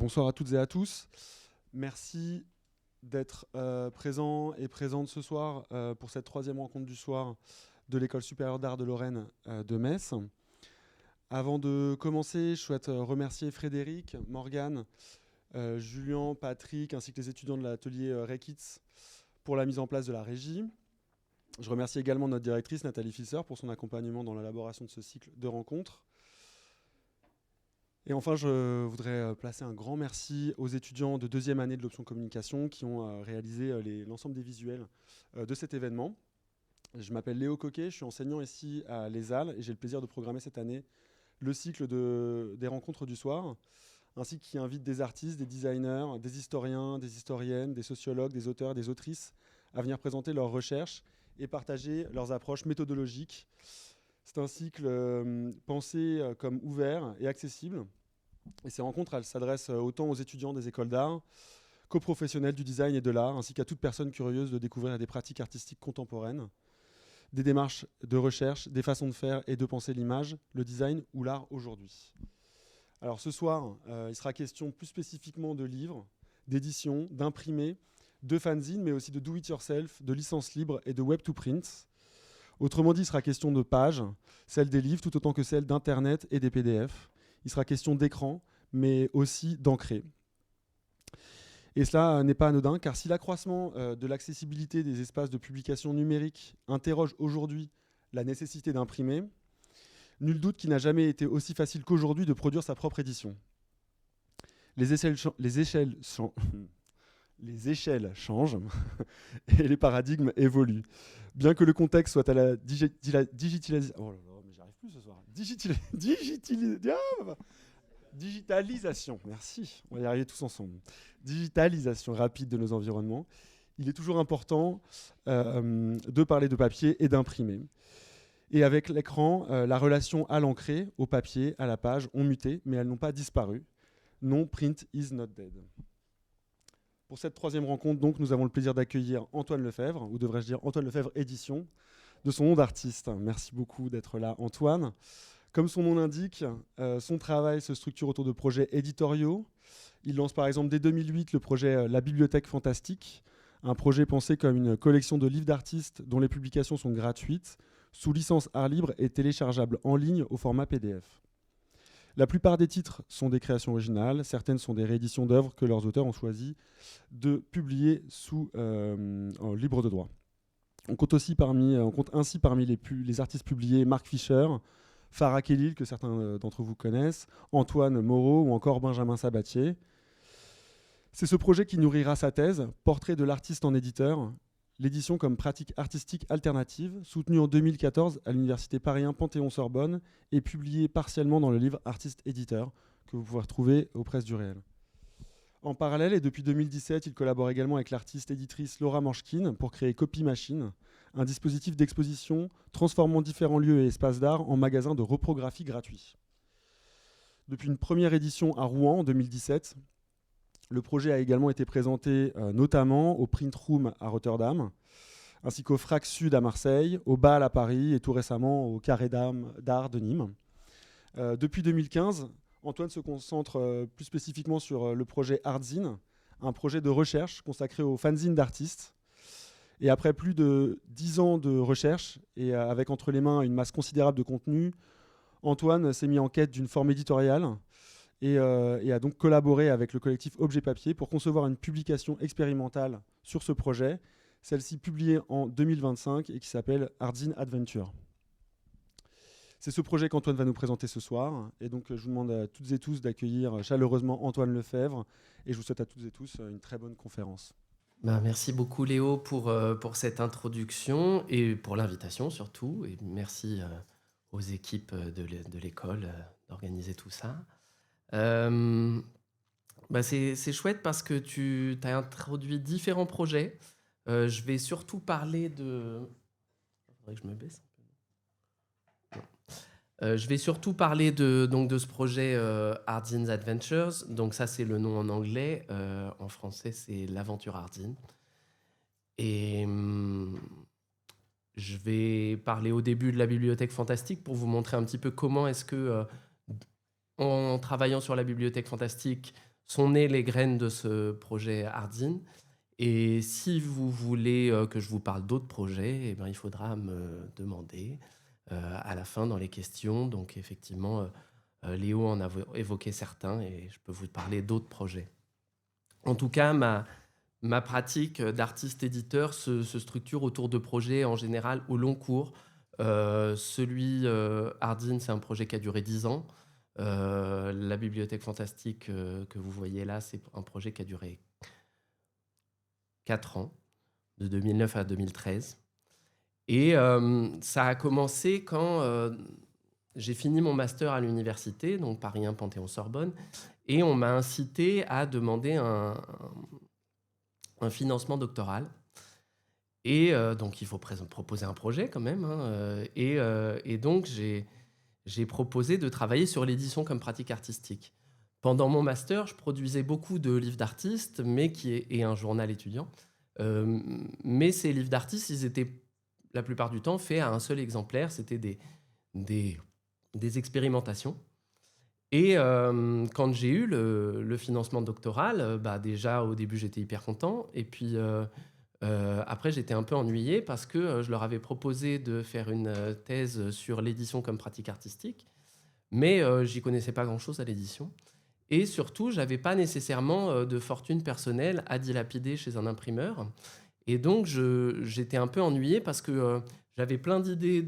Bonsoir à toutes et à tous. Merci d'être présents et présentes ce soir pour cette troisième rencontre du soir de l'École supérieure d'art de Lorraine de Metz. Avant de commencer, je souhaite remercier Frédéric, Morgane, Julien, Patrick, ainsi que les étudiants de l'atelier Rekitz pour la mise en place de la régie. Je remercie également notre directrice Nathalie Fisser pour son accompagnement dans l'élaboration de ce cycle de rencontres. Et enfin, je voudrais placer un grand merci aux étudiants de deuxième année de l'option communication qui ont réalisé l'ensemble des visuels de cet événement. Je m'appelle Léo Coquet, je suis enseignant ici à l'ESAL et j'ai le plaisir de programmer cette année le cycle des rencontres du soir, ainsi qui invite des artistes, des designers, des historiens, des historiennes, des sociologues, des auteurs, des autrices à venir présenter leurs recherches et partager leurs approches méthodologiques. C'est un cycle pensé comme ouvert et accessible. Et ces rencontres, elles s'adressent autant aux étudiants des écoles d'art qu'aux professionnels du design et de l'art, ainsi qu'à toute personne curieuse de découvrir des pratiques artistiques contemporaines, des démarches de recherche, des façons de faire et de penser l'image, le design ou l'art aujourd'hui. Alors ce soir, il sera question plus spécifiquement de livres, d'éditions, d'imprimés, de fanzines, mais aussi de do-it-yourself, de licences libres et de web-to-print. Autrement dit, il sera question de pages, celles des livres, tout autant que celles d'Internet et des PDF. Il sera question d'écran, mais aussi d'ancrer. Et cela n'est pas anodin, car si l'accroissement de l'accessibilité des espaces de publication numérique interroge aujourd'hui la nécessité d'imprimer, nul doute qu'il n'a jamais été aussi facile qu'aujourd'hui de produire sa propre édition. Les échelles changent et les paradigmes évoluent. Bien que le contexte soit à la digitalisation... Oh là là, mais j'arrive plus ce soir. Digitalisation, merci, on va y arriver tous ensemble. Digitalisation rapide de nos environnements. Il est toujours important de parler de papier et d'imprimer. Et avec l'écran, la relation à l'encré, au papier, à la page ont muté, mais elles n'ont pas disparu. Non, print is not dead. Pour cette troisième rencontre, donc, nous avons le plaisir d'accueillir Antoine Lefebvre, ou devrais-je dire Antoine Lefebvre Édition, de son nom d'artiste. Merci beaucoup d'être là, Antoine. Comme son nom l'indique, son travail se structure autour de projets éditoriaux. Il lance par exemple dès 2008 le projet La Bibliothèque Fantastique, un projet pensé comme une collection de livres d'artistes dont les publications sont gratuites, sous licence art libre et téléchargeables en ligne au format PDF. La plupart des titres sont des créations originales, certaines sont des rééditions d'œuvres que leurs auteurs ont choisi de publier en libre de droit. On compte ainsi parmi les artistes publiés Marc Fischer, Farah Khelil, que certains d'entre vous connaissent, Antoine Moreau ou encore Benjamin Sabatier. C'est ce projet qui nourrira sa thèse, Portrait de l'artiste en éditeur, l'édition comme pratique artistique alternative, soutenue en 2014 à l'université Paris 1 Panthéon-Sorbonne et publiée partiellement dans le livre Artiste-éditeur, que vous pouvez retrouver aux Presses du Réel. En parallèle, et depuis 2017, il collabore également avec l'artiste-éditrice Laura Morchkin pour créer Copy Machine, un dispositif d'exposition transformant différents lieux et espaces d'art en magasins de reprographie gratuits. Depuis une première édition à Rouen en 2017, le projet a également été présenté notamment au Print Room à Rotterdam, ainsi qu'au Frac Sud à Marseille, au BAL à Paris et tout récemment au Carré d'Art de Nîmes. Depuis 2015, Antoine se concentre plus spécifiquement sur le projet Artzine, un projet de recherche consacré aux fanzines d'artistes. Et après plus de 10 ans de recherche et avec entre les mains une masse considérable de contenu, Antoine s'est mis en quête d'une forme éditoriale et a donc collaboré avec le collectif Objet Papier pour concevoir une publication expérimentale sur ce projet, celle-ci publiée en 2025 et qui s'appelle Artzine Adventure. C'est ce projet qu'Antoine va nous présenter ce soir. Et donc, je vous demande à toutes et tous d'accueillir chaleureusement Antoine Lefebvre. Et je vous souhaite à toutes et tous une très bonne conférence. Merci beaucoup Léo pour cette introduction et pour l'invitation surtout. Et merci aux équipes de l'école d'organiser tout ça. C'est chouette parce que tu as introduit différents projets. Je vais surtout parler de... Il faudrait que je me baisse. Je vais surtout parler de ce projet Artzine's Adventures. Donc ça, c'est le nom en anglais. En français, c'est l'aventure Artzine. Et je vais parler au début de la Bibliothèque Fantastique pour vous montrer un petit peu comment est-ce que, en travaillant sur la Bibliothèque Fantastique, sont nées les graines de ce projet Ardzine. Et si vous voulez que je vous parle d'autres projets, eh ben, il faudra me demander à la fin dans les questions. Donc effectivement, Léo en a évoqué certains et je peux vous parler d'autres projets. En tout cas, ma pratique d'artiste-éditeur se structure autour de projets en général au long cours. Celui Ardzine, c'est un projet qui a duré 10 ans. La Bibliothèque Fantastique que vous voyez là, c'est un projet qui a duré 4 ans, de 2009 à 2013. Et ça a commencé quand j'ai fini mon master à l'université, donc Paris 1 Panthéon-Sorbonne, et on m'a incité à demander un financement doctoral. Et donc, il faut proposer un projet quand même. Et donc, j'ai proposé de travailler sur l'édition comme pratique artistique. Pendant mon master, je produisais beaucoup de livres d'artistes et un journal étudiant. Mais ces livres d'artistes, ils étaient la plupart du temps faits à un seul exemplaire. C'était des expérimentations. Et quand j'ai eu le financement doctoral, déjà au début j'étais hyper content. Et puis après j'étais un peu ennuyé parce que je leur avais proposé de faire une thèse sur l'édition comme pratique artistique. Mais j'y connaissais pas grand-chose à l'édition. Et surtout, j'avais pas nécessairement de fortune personnelle à dilapider chez un imprimeur. Et donc, j'étais un peu ennuyé parce que j'avais plein d'idées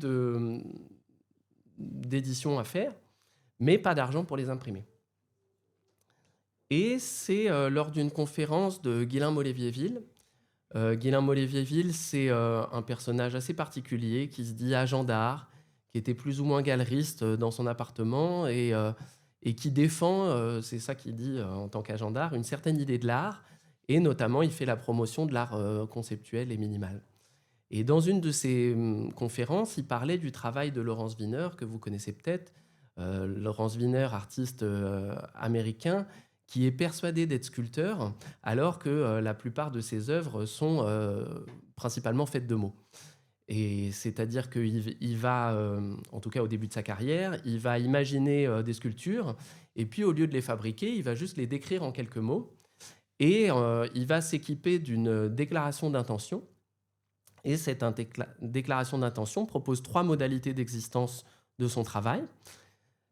d'édition à faire, mais pas d'argent pour les imprimer. Et c'est lors d'une conférence de Guilain Moléviéville. Guilain Moléviéville, c'est un personnage assez particulier qui se dit agent d'art, qui était plus ou moins galeriste dans son appartement et qui défend, c'est ça qu'il dit en tant qu'agent d'art, une certaine idée de l'art. Et notamment, il fait la promotion de l'art conceptuel et minimal. Et dans une de ses conférences, il parlait du travail de Lawrence Wiener, que vous connaissez peut-être. Lawrence Wiener, artiste américain, qui est persuadé d'être sculpteur, alors que la plupart de ses œuvres sont principalement faites de mots. Et c'est-à-dire qu'il va, en tout cas au début de sa carrière, il va imaginer des sculptures, et puis au lieu de les fabriquer, il va juste les décrire en quelques mots, et il va s'équiper d'une déclaration d'intention. Et cette déclaration d'intention propose 3 modalités d'existence de son travail.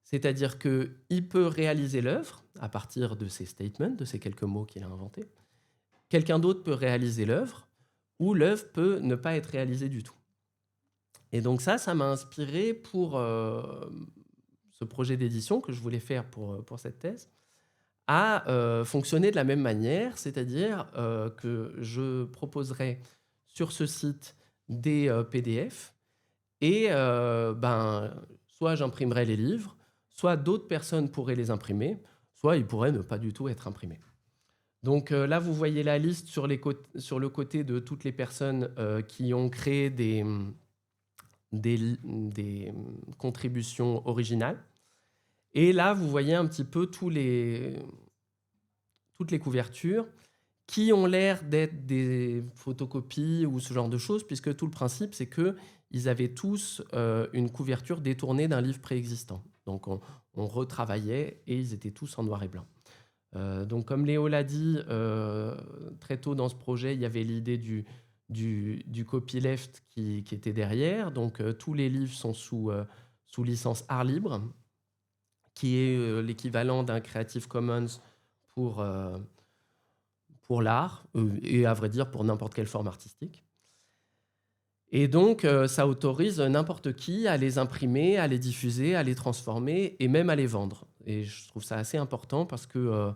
C'est-à-dire qu'il peut réaliser l'œuvre à partir de ses statements, de ces quelques mots qu'il a inventés. Quelqu'un d'autre peut réaliser l'œuvre, ou l'œuvre peut ne pas être réalisée du tout. Et donc ça m'a inspiré pour ce projet d'édition que je voulais faire pour cette thèse, à fonctionner de la même manière, c'est-à-dire que je proposerai sur ce site des PDF et soit j'imprimerai les livres, soit d'autres personnes pourraient les imprimer, soit ils pourraient ne pas du tout être imprimés. Donc là, vous voyez la liste sur le côté de toutes les personnes qui ont créé des contributions originales. Et là, vous voyez un petit peu toutes les couvertures qui ont l'air d'être des photocopies ou ce genre de choses, puisque tout le principe, c'est qu'ils avaient tous une couverture détournée d'un livre préexistant. Donc, on retravaillait et ils étaient tous en noir et blanc. Donc, comme Léo l'a dit, très tôt dans ce projet, il y avait l'idée du copyleft qui était derrière. Donc, tous les livres sont sous licence art libre, qui est l'équivalent d'un Creative Commons pour l'art, et à vrai dire pour n'importe quelle forme artistique. Et donc, ça autorise n'importe qui à les imprimer, à les diffuser, à les transformer et même à les vendre. Et je trouve ça assez important parce que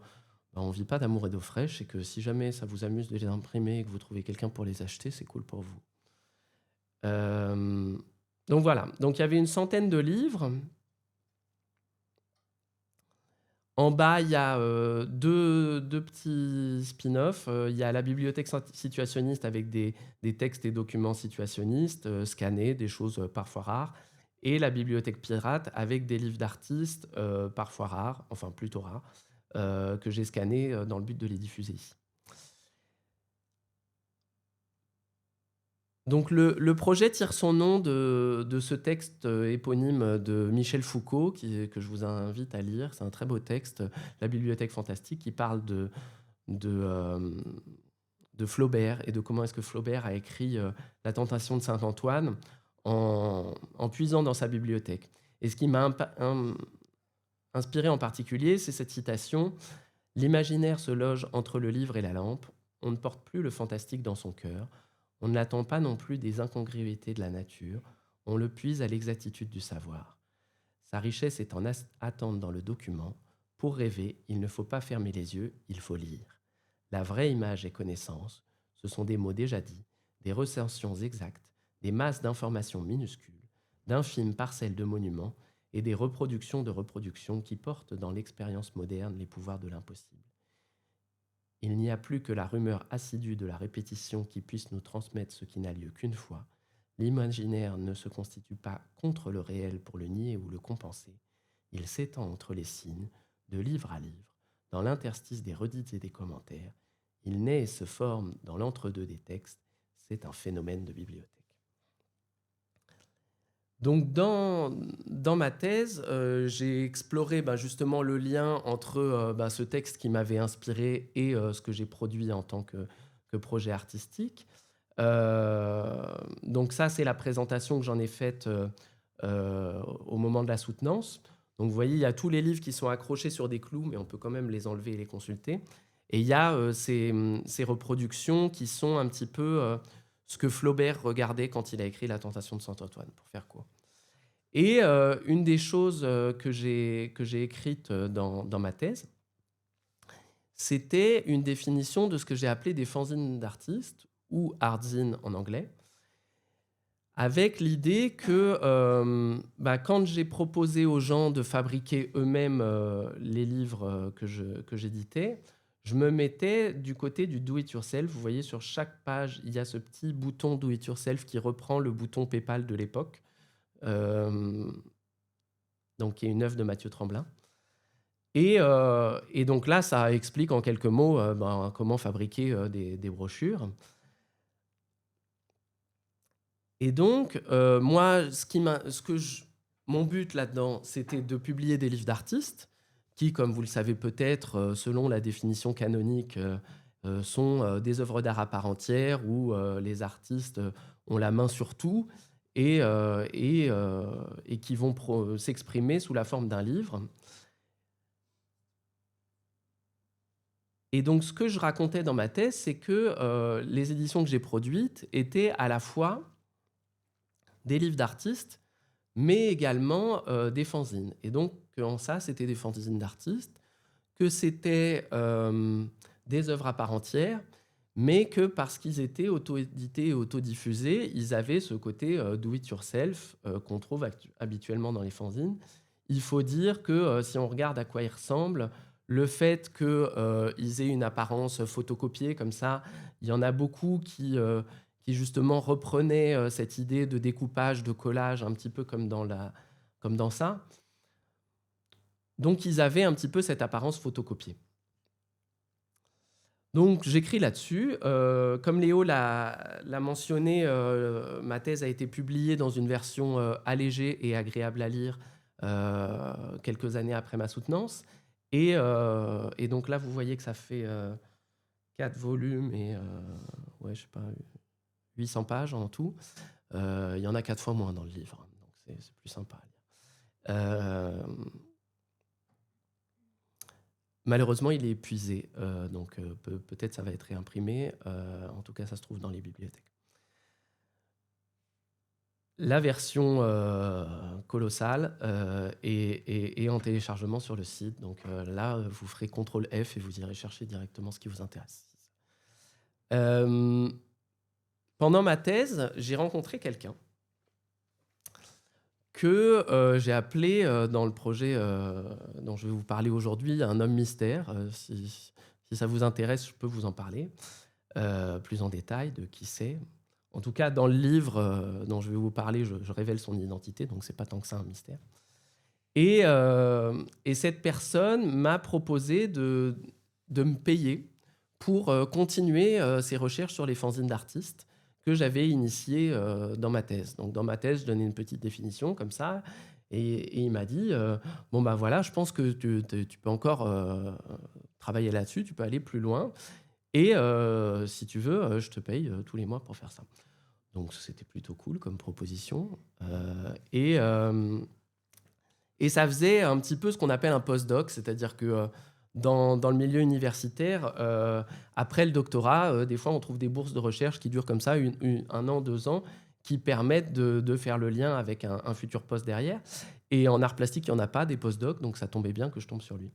on ne vit pas d'amour et d'eau fraîche et que si jamais ça vous amuse de les imprimer et que vous trouvez quelqu'un pour les acheter, c'est cool pour vous. Donc voilà, donc il y avait une centaine de livres. En bas, il y a deux petits spin-offs. Il y a la bibliothèque situationniste avec des textes et documents situationnistes, scannés, des choses parfois rares. Et la bibliothèque pirate avec des livres d'artistes, parfois rares, enfin plutôt rares, que j'ai scannés dans le but de les diffuser ici. Donc le projet tire son nom de ce texte éponyme de Michel Foucault, que je vous invite à lire. C'est un très beau texte, La Bibliothèque fantastique, qui parle de Flaubert et de comment est-ce que Flaubert a écrit La Tentation de Saint-Antoine en puisant dans sa bibliothèque. Et ce qui m'a inspiré en particulier, c'est cette citation « L'imaginaire se loge entre le livre et la lampe. On ne porte plus le fantastique dans son cœur. On ne l'attend pas non plus des incongruités de la nature. On le puise à l'exactitude du savoir. Sa richesse est en attente dans le document. Pour rêver, il ne faut pas fermer les yeux, il faut lire. La vraie image et connaissance, ce sont des mots déjà dits, des recensions exactes, des masses d'informations minuscules, d'infimes parcelles de monuments et des reproductions de reproductions qui portent dans l'expérience moderne les pouvoirs de l'impossible. Il n'y a plus que la rumeur assidue de la répétition qui puisse nous transmettre ce qui n'a lieu qu'une fois. L'imaginaire ne se constitue pas contre le réel pour le nier ou le compenser. Il s'étend entre les signes, de livre à livre, dans l'interstice des redites et des commentaires. Il naît et se forme dans l'entre-deux des textes. C'est un phénomène de bibliothèque. Donc dans ma thèse, j'ai exploré justement le lien entre ce texte qui m'avait inspiré et ce que j'ai produit en tant que projet artistique. Donc ça, c'est la présentation que j'en ai faite au moment de la soutenance. Donc vous voyez, il y a tous les livres qui sont accrochés sur des clous, mais on peut quand même les enlever et les consulter. Et il y a ces reproductions qui sont un petit peu ce que Flaubert regardait quand il a écrit La Tentation de Saint-Antoine, pour faire court. Et une des choses que j'ai écrites dans ma thèse, c'était une définition de ce que j'ai appelé des fanzines d'artistes, ou artzines en anglais, avec l'idée que quand j'ai proposé aux gens de fabriquer eux-mêmes les livres que j'éditais, je me mettais du côté du do-it-yourself. Vous voyez, sur chaque page, il y a ce petit bouton do-it-yourself qui reprend le bouton PayPal de l'époque, donc qui est une œuvre de Mathieu Tremblin. Et donc là, ça explique en quelques mots comment fabriquer des brochures. Et donc, moi, mon but là-dedans, c'était de publier des livres d'artistes qui, comme vous le savez peut-être, selon la définition canonique, sont des œuvres d'art à part entière où les artistes ont la main sur tout et qui vont s'exprimer sous la forme d'un livre. Et donc, ce que je racontais dans ma thèse, c'est que les éditions que j'ai produites étaient à la fois des livres d'artistes, mais également des fanzines. Et donc, en ça, c'était des fanzines d'artistes, que c'était des œuvres à part entière, mais que parce qu'ils étaient auto-édités et auto-diffusés, ils avaient ce côté do-it-yourself qu'on trouve habituellement dans les fanzines. Il faut dire que si on regarde à quoi ils ressemblent, le fait qu'ils aient une apparence photocopiée comme ça, il y en a beaucoup qui justement reprenaient cette idée de découpage, de collage, un petit peu comme dans ça. Donc, ils avaient un petit peu cette apparence photocopiée. Donc, j'écris là-dessus. Comme Léo l'a mentionné, ma thèse a été publiée dans une version allégée et agréable à lire quelques années après ma soutenance. Et donc là, vous voyez que ça fait 4 volumes et 800 pages en tout. Il y en a 4 fois moins dans le livre, donc c'est plus sympa à lire. Malheureusement, il est épuisé, donc peut-être ça va être réimprimé. En tout cas, ça se trouve dans les bibliothèques. La version colossale est en téléchargement sur le site. Donc là, vous ferez CTRL F et vous irez chercher directement ce qui vous intéresse. Pendant ma thèse, j'ai rencontré quelqu'un que j'ai appelé dans le projet dont je vais vous parler aujourd'hui un homme mystère. Si ça vous intéresse, je peux vous en parler plus en détail de qui c'est. En tout cas, dans le livre dont je vais vous parler, je révèle son identité, donc c'est pas tant que ça un mystère. Et cette personne m'a proposé de me payer pour continuer ses recherches sur les fanzines d'artistes que j'avais initié dans ma thèse. Donc dans ma thèse, je donnais une petite définition comme ça, et il m'a dit bon ben voilà, je pense que tu peux encore travailler là-dessus, tu peux aller plus loin, et si tu veux, je te paye tous les mois pour faire ça. Donc c'était plutôt cool comme proposition, et ça faisait un petit peu ce qu'on appelle un post-doc, c'est-à-dire que dans le milieu universitaire, après le doctorat, des fois on trouve des bourses de recherche qui durent comme ça 1 an, 2 ans, qui permettent de faire le lien avec un futur poste derrière. Et en art plastique, il n'y en a pas des post-docs, donc ça tombait bien que je tombe sur lui.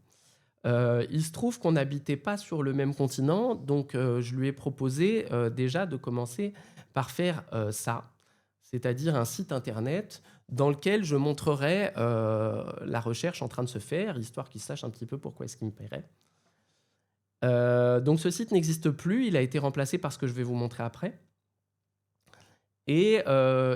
Il se trouve qu'on n'habitait pas sur le même continent, donc je lui ai proposé déjà de commencer par faire ça, c'est-à-dire un site internet dans lequel je montrerais la recherche en train de se faire, histoire qu'il sache un petit peu pourquoi est-ce qu'il me paierait. Donc ce site n'existe plus, il a été remplacé par ce que je vais vous montrer après. Et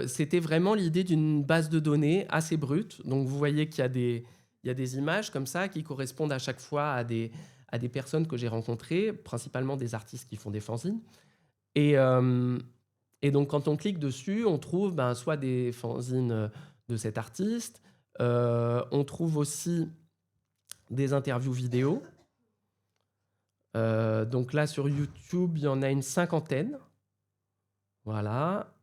c'était vraiment l'idée d'une base de données assez brute. Donc vous voyez qu'il y a des images comme ça qui correspondent à chaque fois à des personnes que j'ai rencontrées, principalement des artistes qui font des fanzines. Et donc, quand on clique dessus, on trouve soit des fanzines de cet artiste, on trouve aussi des interviews vidéo. Donc là, sur YouTube, il y en a une 50aine. Voilà.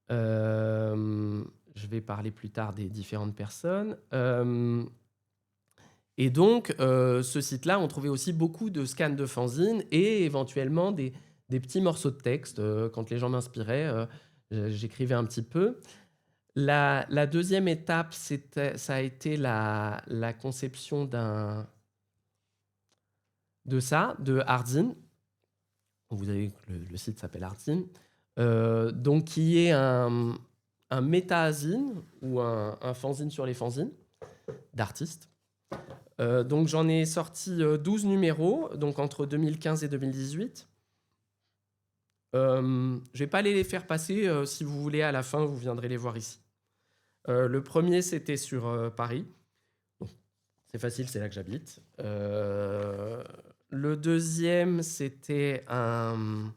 Je vais parler plus tard des différentes personnes. Et donc, ce site-là, on trouvait aussi beaucoup de scans de fanzines et éventuellement des petits morceaux de texte. Quand les gens m'inspiraient, j'écrivais un petit peu. La deuxième étape, ça a été la conception de Artzine. Vous avez le site s'appelle Artzine. Donc, qui est un méta-azine ou un fanzine sur les fanzines d'artistes. Donc j'en ai sorti 12 numéros, donc entre 2015 et 2018. Je ne vais pas les faire passer. Si vous voulez, à la fin, vous viendrez les voir ici. Le premier, c'était sur Paris. Bon, c'est facile, c'est là que j'habite. Le deuxième, c'était un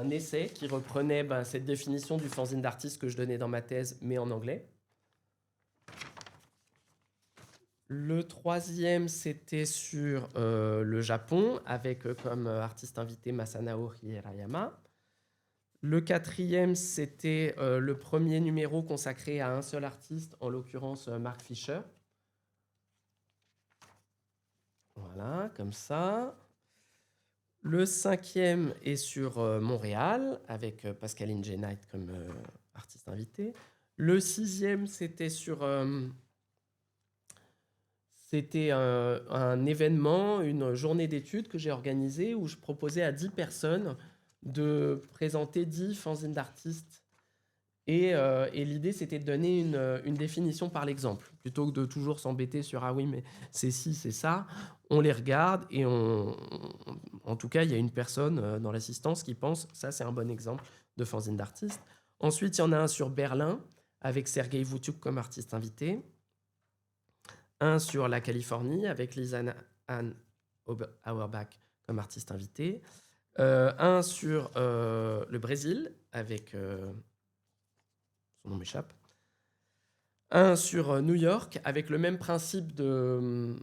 essai qui reprenait cette définition du fanzine d'artiste que je donnais dans ma thèse, mais en anglais. Le troisième, c'était sur le Japon, avec comme artiste invité Masanao Hirayama. Le quatrième, c'était le premier numéro consacré à un seul artiste, en l'occurrence Mark Fisher. Voilà, comme ça. Le cinquième est sur Montréal, avec Pascaline J. Knight comme artiste invité. Le sixième, c'était sur... C'était un événement, une journée d'études que j'ai organisée où je proposais à 10 personnes de présenter 10 fanzines d'artistes. Et l'idée, c'était de donner une définition par l'exemple. Plutôt que de toujours s'embêter sur « Ah oui, mais c'est ci, c'est ça », on les regarde et en tout cas, il y a une personne dans l'assistance qui pense « Ça, c'est un bon exemple de fanzine d'artiste ». Ensuite, il y en a un sur Berlin avec Sergei Voutyuk comme artiste invité. Un sur la Californie avec Lisa Ann Auerbach comme artiste invitée. Un sur le Brésil avec... son nom m'échappe. Un sur New York avec le même principe de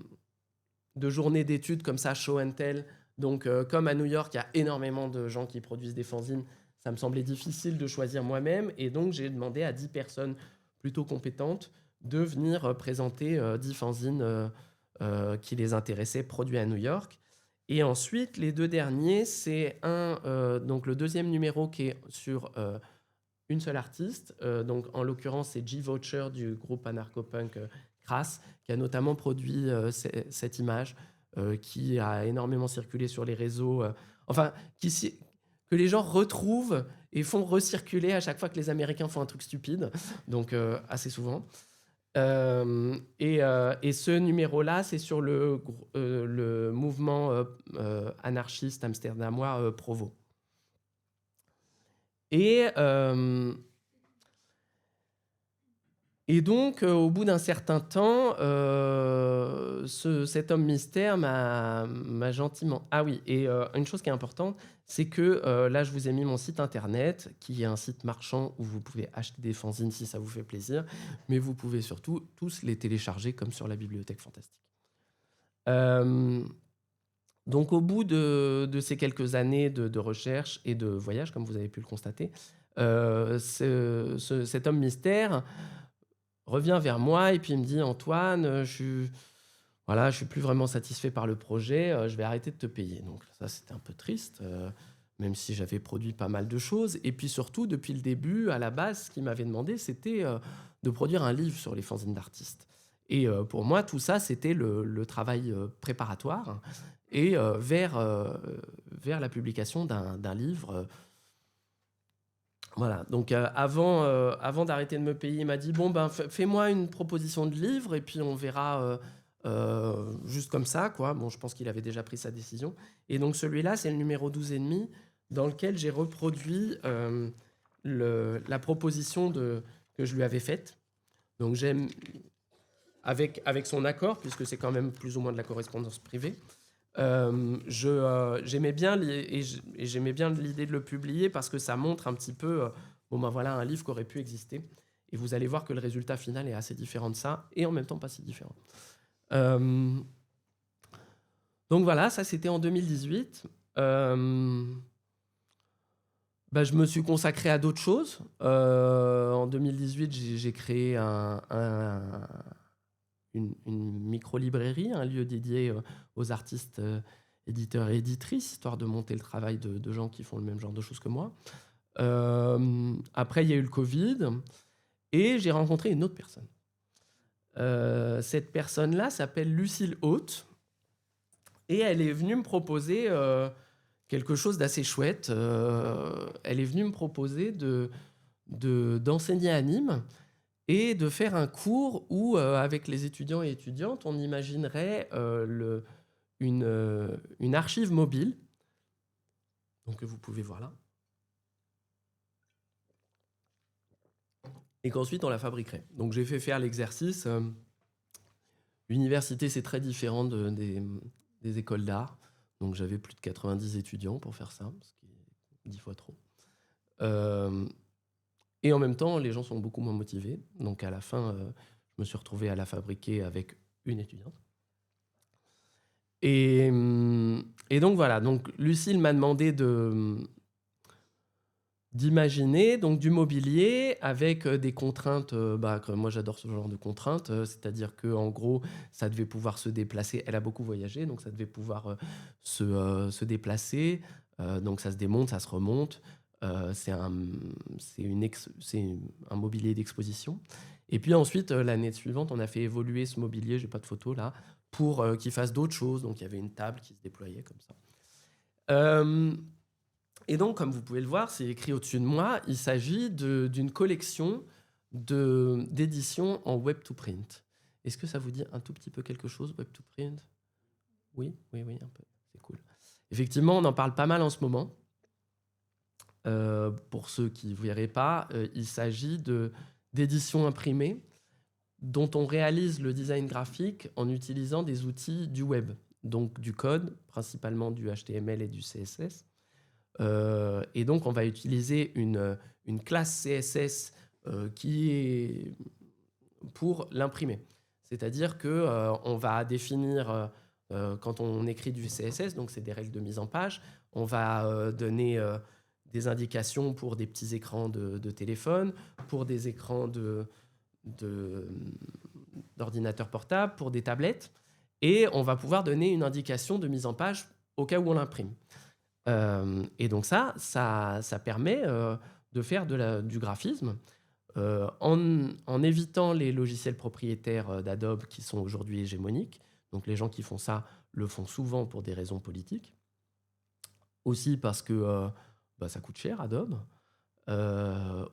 journée d'études comme ça, show and tell. Donc, comme à New York, il y a énormément de gens qui produisent des fanzines, ça me semblait difficile de choisir moi-même. Et donc, j'ai demandé à 10 personnes plutôt compétentes de venir présenter 10 fanzines qui les intéressaient, produits à New York. Et ensuite, les deux derniers, c'est donc le deuxième numéro qui est sur une seule artiste. Donc, en l'occurrence, c'est G. Voucher du groupe anarcho-punk Crass, qui a notamment produit cette image qui a énormément circulé sur les réseaux. Que les gens retrouvent et font recirculer à chaque fois que les Américains font un truc stupide. Donc, assez souvent. Et ce numéro-là, c'est sur le mouvement anarchiste amsterdamois Provo. Et Et donc, au bout d'un certain temps, cet homme mystère m'a gentiment... Ah oui, et une chose qui est importante, c'est que là, je vous ai mis mon site internet, qui est un site marchand où vous pouvez acheter des fanzines si ça vous fait plaisir, mais vous pouvez surtout tous les télécharger comme sur la Bibliothèque Fantastique. Donc, au bout de ces quelques années de recherche et de voyage, comme vous avez pu le constater, cet homme mystère revient vers moi et puis il me dit: Antoine, je suis plus vraiment satisfait par le projet, je vais arrêter de te payer. Donc ça, c'était un peu triste, même si j'avais produit pas mal de choses. Et puis surtout, depuis le début, à la base, ce qu'il m'avait demandé, c'était de produire un livre sur les fanzines d'artistes. Et pour moi, tout ça, c'était le travail préparatoire et vers la publication d'un livre. Voilà, donc avant d'arrêter de me payer, il m'a dit: bon, ben, fais-moi une proposition de livre et puis on verra juste comme ça, quoi. Bon, je pense qu'il avait déjà pris sa décision. Et donc celui-là, c'est le numéro 12 et demi, dans lequel j'ai reproduit la proposition que je lui avais faite. Donc j'aime, avec son accord, puisque c'est quand même plus ou moins de la correspondance privée. J'aimais bien j'aimais bien l'idée de le publier parce que ça montre un petit peu voilà un livre qui aurait pu exister, et vous allez voir que le résultat final est assez différent de ça et en même temps pas si différent. Donc voilà, ça c'était en 2018. Je me suis consacré à d'autres choses. En 2018, j'ai créé une micro-librairie, un lieu dédié aux artistes, éditeurs et éditrices, histoire de monter le travail de gens qui font le même genre de choses que moi. Après, il y a eu le Covid, et j'ai rencontré une autre personne. Cette personne-là s'appelle Lucille Haute, et elle est venue me proposer quelque chose d'assez chouette. Elle est venue me proposer d'enseigner à Nîmes, et de faire un cours où, avec les étudiants et étudiantes, on imaginerait une archive mobile, donc que vous pouvez voir là, et qu'ensuite on la fabriquerait. Donc j'ai fait faire l'exercice. L'université, c'est très différent des écoles d'art, donc j'avais plus de 90 étudiants pour faire ça, ce qui est 10 fois trop. Et en même temps, les gens sont beaucoup moins motivés. Donc à la fin, je me suis retrouvé à la fabriquer avec une étudiante. Et donc voilà, donc Lucille m'a demandé d'imaginer donc du mobilier avec des contraintes. Que moi j'adore ce genre de contraintes, c'est-à-dire que en gros ça devait pouvoir se déplacer. Elle a beaucoup voyagé, donc ça devait pouvoir se déplacer. Donc ça se démonte, ça se remonte. C'est un mobilier d'exposition. Et puis ensuite, l'année suivante, on a fait évoluer ce mobilier, j'ai pas de photo là, pour qu'il fasse d'autres choses. Donc il y avait une table qui se déployait comme ça. Et donc, comme vous pouvez le voir, c'est écrit au-dessus de moi, il s'agit d'une collection d'éditions en web to print. Est-ce que ça vous dit un tout petit peu quelque chose, web to print? Oui, un peu. C'est cool. Effectivement, on en parle pas mal en ce moment. Pour ceux qui ne verraient pas, il s'agit d'éditions imprimées dont on réalise le design graphique en utilisant des outils du web, donc du code, principalement du HTML et du CSS. Et donc, on va utiliser une classe CSS qui est pour l'imprimer. C'est-à-dire qu'on va définir, quand on écrit du CSS, donc c'est des règles de mise en page, on va donner des indications pour des petits écrans de téléphone, pour des écrans d'ordinateur portable, pour des tablettes, et on va pouvoir donner une indication de mise en page au cas où on l'imprime. Et donc ça permet de faire du graphisme en évitant les logiciels propriétaires d'Adobe qui sont aujourd'hui hégémoniques. Donc les gens qui font ça le font souvent pour des raisons politiques. Aussi parce que ça coûte cher, Adobe.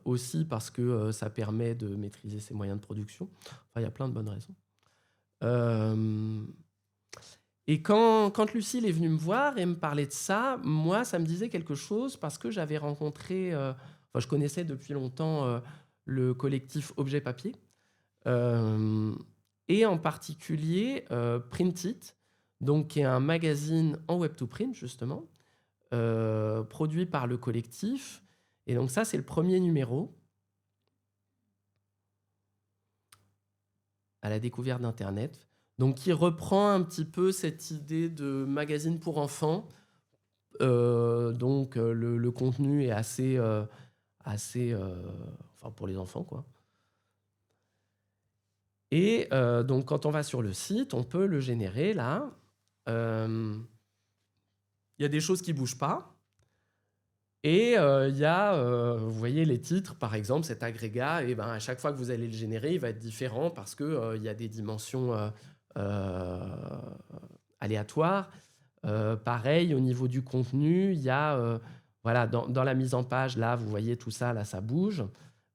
Aussi parce que ça permet de maîtriser ses moyens de production. Enfin, il y a plein de bonnes raisons. Et quand Lucille est venue me voir et me parler de ça, moi, ça me disait quelque chose parce que j'avais rencontré... je connaissais depuis longtemps le collectif Objet Papier, Et en particulier Print It, donc, qui est un magazine en web-to-print, justement, produit par le collectif. Et donc ça, c'est le premier numéro à la découverte d'Internet. Donc, qui reprend un petit peu cette idée de magazine pour enfants. Donc, le contenu est assez enfin, pour les enfants, quoi. Et donc, quand on va sur le site, on peut le générer, là. Il y a des choses qui ne bougent pas. Et il y a, vous voyez les titres, par exemple, cet agrégat, et ben, à chaque fois que vous allez le générer, il va être différent parce qu'il y a des dimensions aléatoires. Pareil, au niveau du contenu, il y a, voilà, dans la mise en page, là, vous voyez tout ça, là, ça bouge,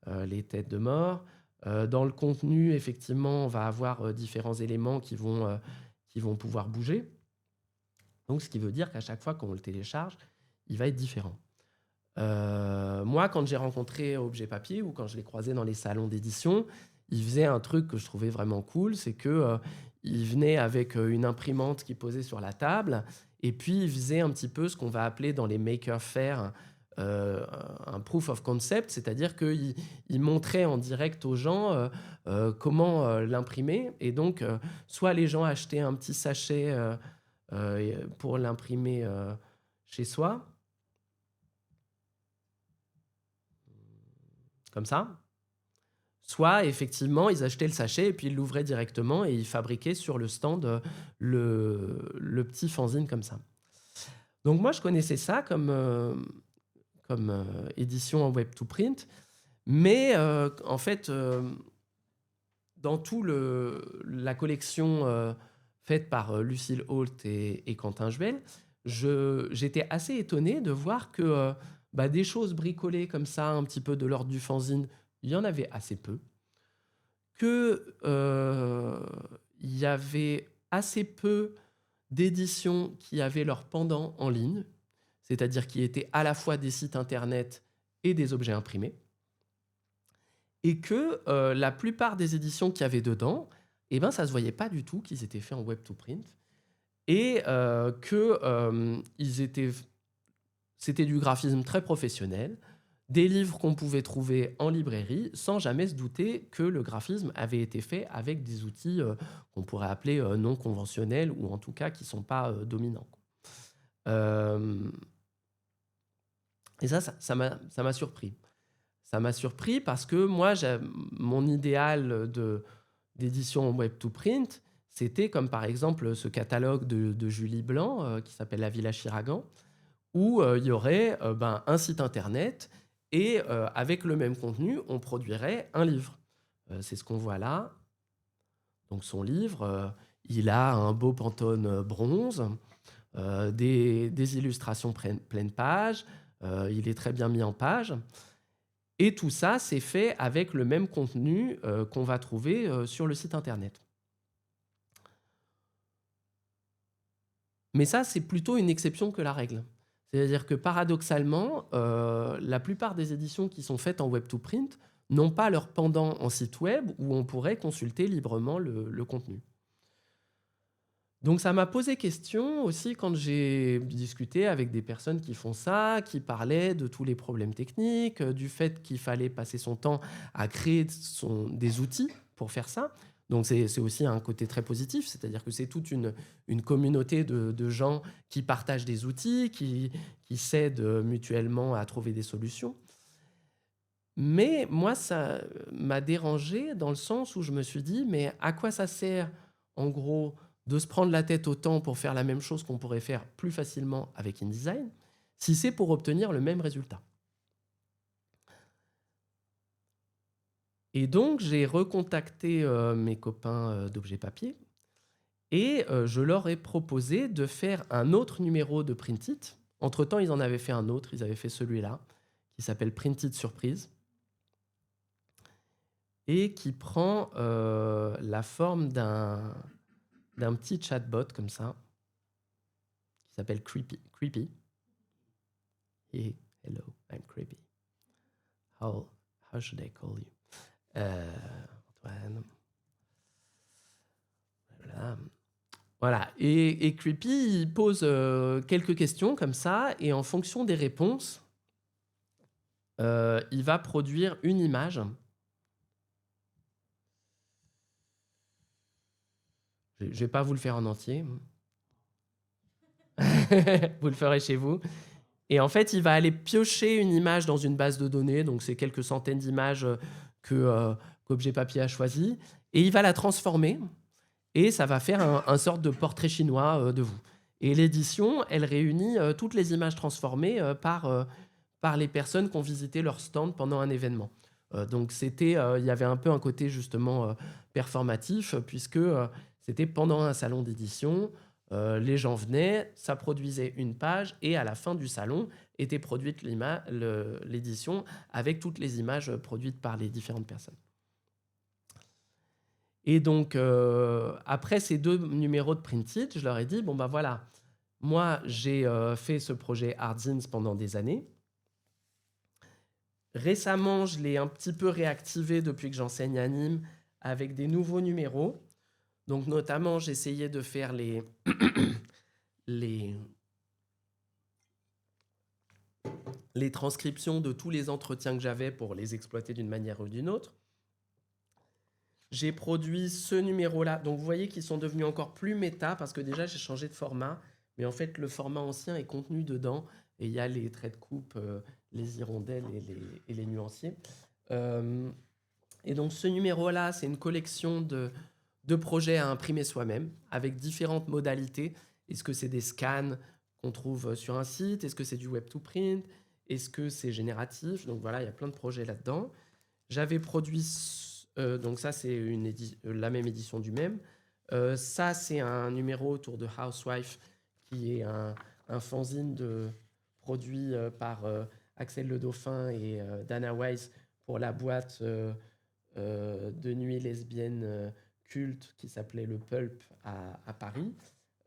les têtes de mort. Dans le contenu, effectivement, on va avoir différents éléments qui vont pouvoir bouger. Donc, ce qui veut dire qu'à chaque fois qu'on le télécharge, il va être différent. Moi, quand j'ai rencontré Objet Papier ou quand je l'ai croisé dans les salons d'édition, il faisait un truc que je trouvais vraiment cool, c'est que il venait avec une imprimante qui posait sur la table et puis il faisait un petit peu ce qu'on va appeler dans les maker faire un proof of concept, c'est-à-dire qu'il montrait en direct aux gens comment l'imprimer. Et donc, soit les gens achetaient un petit sachet pour l'imprimer chez soi, comme ça. Soit, effectivement, ils achetaient le sachet et puis ils l'ouvraient directement et ils fabriquaient sur le stand le petit fanzine comme ça. Donc moi, je connaissais ça comme édition en web-to-print. Mais en fait, dans tout la collection faite par Lucille Holt et Quentin Juel, j'étais assez étonné de voir que des choses bricolées comme ça, un petit peu de l'ordre du fanzine, il y en avait assez peu. Qu'il y avait assez peu d'éditions qui avaient leur pendant en ligne, c'est-à-dire qui étaient à la fois des sites internet et des objets imprimés. Et que la plupart des éditions qu'il y avait dedans, eh ben, ça ne se voyait pas du tout qu'ils étaient faits en web-to-print. Et c'était du graphisme très professionnel, des livres qu'on pouvait trouver en librairie sans jamais se douter que le graphisme avait été fait avec des outils qu'on pourrait appeler non conventionnels ou en tout cas qui ne sont pas dominants. Et ça m'a surpris. Ça m'a surpris parce que moi, mon idéal d'édition web-to-print, c'était comme par exemple ce catalogue de Julie Blanc qui s'appelle La Villa Chiragan, où il y aurait un site internet et avec le même contenu, on produirait un livre. C'est ce qu'on voit là. Donc son livre, il a un beau Pantone bronze, des illustrations pleine page, il est très bien mis en page. Et tout ça, c'est fait avec le même contenu qu'on va trouver sur le site internet. Mais ça, c'est plutôt une exception que la règle. C'est-à-dire que paradoxalement, la plupart des éditions qui sont faites en web-to-print n'ont pas leur pendant en site web où on pourrait consulter librement le contenu. Donc ça m'a posé question aussi quand j'ai discuté avec des personnes qui font ça, qui parlaient de tous les problèmes techniques, du fait qu'il fallait passer son temps à créer des outils pour faire ça. Donc c'est aussi un côté très positif, c'est-à-dire que c'est toute une communauté de gens qui partagent des outils, qui s'aident mutuellement à trouver des solutions. Mais moi, ça m'a dérangé dans le sens où je me suis dit, mais à quoi ça sert, en gros, de se prendre la tête autant pour faire la même chose qu'on pourrait faire plus facilement avec InDesign, si c'est pour obtenir le même résultat. Et donc, j'ai recontacté mes copains d'Objet Papier et je leur ai proposé de faire un autre numéro de Print It. Entre-temps, ils en avaient fait un autre, ils avaient fait celui-là, qui s'appelle Print It Surprise, et qui prend la forme d'un petit chatbot comme ça, qui s'appelle Creepy. Hey, hello, I'm Creepy. How should I call you? Antoine. Voilà. Et Creepy, il pose quelques questions comme ça, et en fonction des réponses, il va produire une image. Je ne vais pas vous le faire en entier. Vous le ferez chez vous. Et en fait, il va aller piocher une image dans une base de données. Donc, c'est quelques centaines d'images qu'Objet Papier a choisi. Et il va la transformer. Et ça va faire un sorte de portrait chinois de vous. Et l'édition, elle réunit toutes les images transformées par les personnes qui ont visité leur stand pendant un événement. Donc, il y avait un peu un côté justement performatif, puisque c'était pendant un salon d'édition. Les gens venaient, ça produisait une page, et à la fin du salon était produite l'édition avec toutes les images produites par les différentes personnes. Et donc, après ces 2 numéros de Printed, je leur ai dit, bon ben voilà, moi j'ai fait ce projet Hardzins pendant des années. Récemment, je l'ai un petit peu réactivé depuis que j'enseigne à Nîmes avec des nouveaux numéros. Donc, notamment, j'essayais de faire les transcriptions de tous les entretiens que j'avais pour les exploiter d'une manière ou d'une autre. J'ai produit ce numéro-là. Donc, vous voyez qu'ils sont devenus encore plus méta parce que déjà, j'ai changé de format. Mais en fait, le format ancien est contenu dedans. Et il y a les traits de coupe, les hirondelles et les nuanciers. Et donc, ce numéro-là, c'est une collection de projets à imprimer soi-même avec différentes modalités. Est-ce que c'est des scans qu'on trouve sur un site? Est-ce que c'est du web to print? Est-ce que c'est génératif? Donc voilà, il y a plein de projets là-dedans. J'avais produit... donc ça, c'est la même édition du même. Ça, c'est un numéro autour de Housewife, qui est un fanzine produit par Axel Le Dauphin et Dana Weiss pour la boîte de nuit lesbienne culte qui s'appelait Le Pulp à Paris.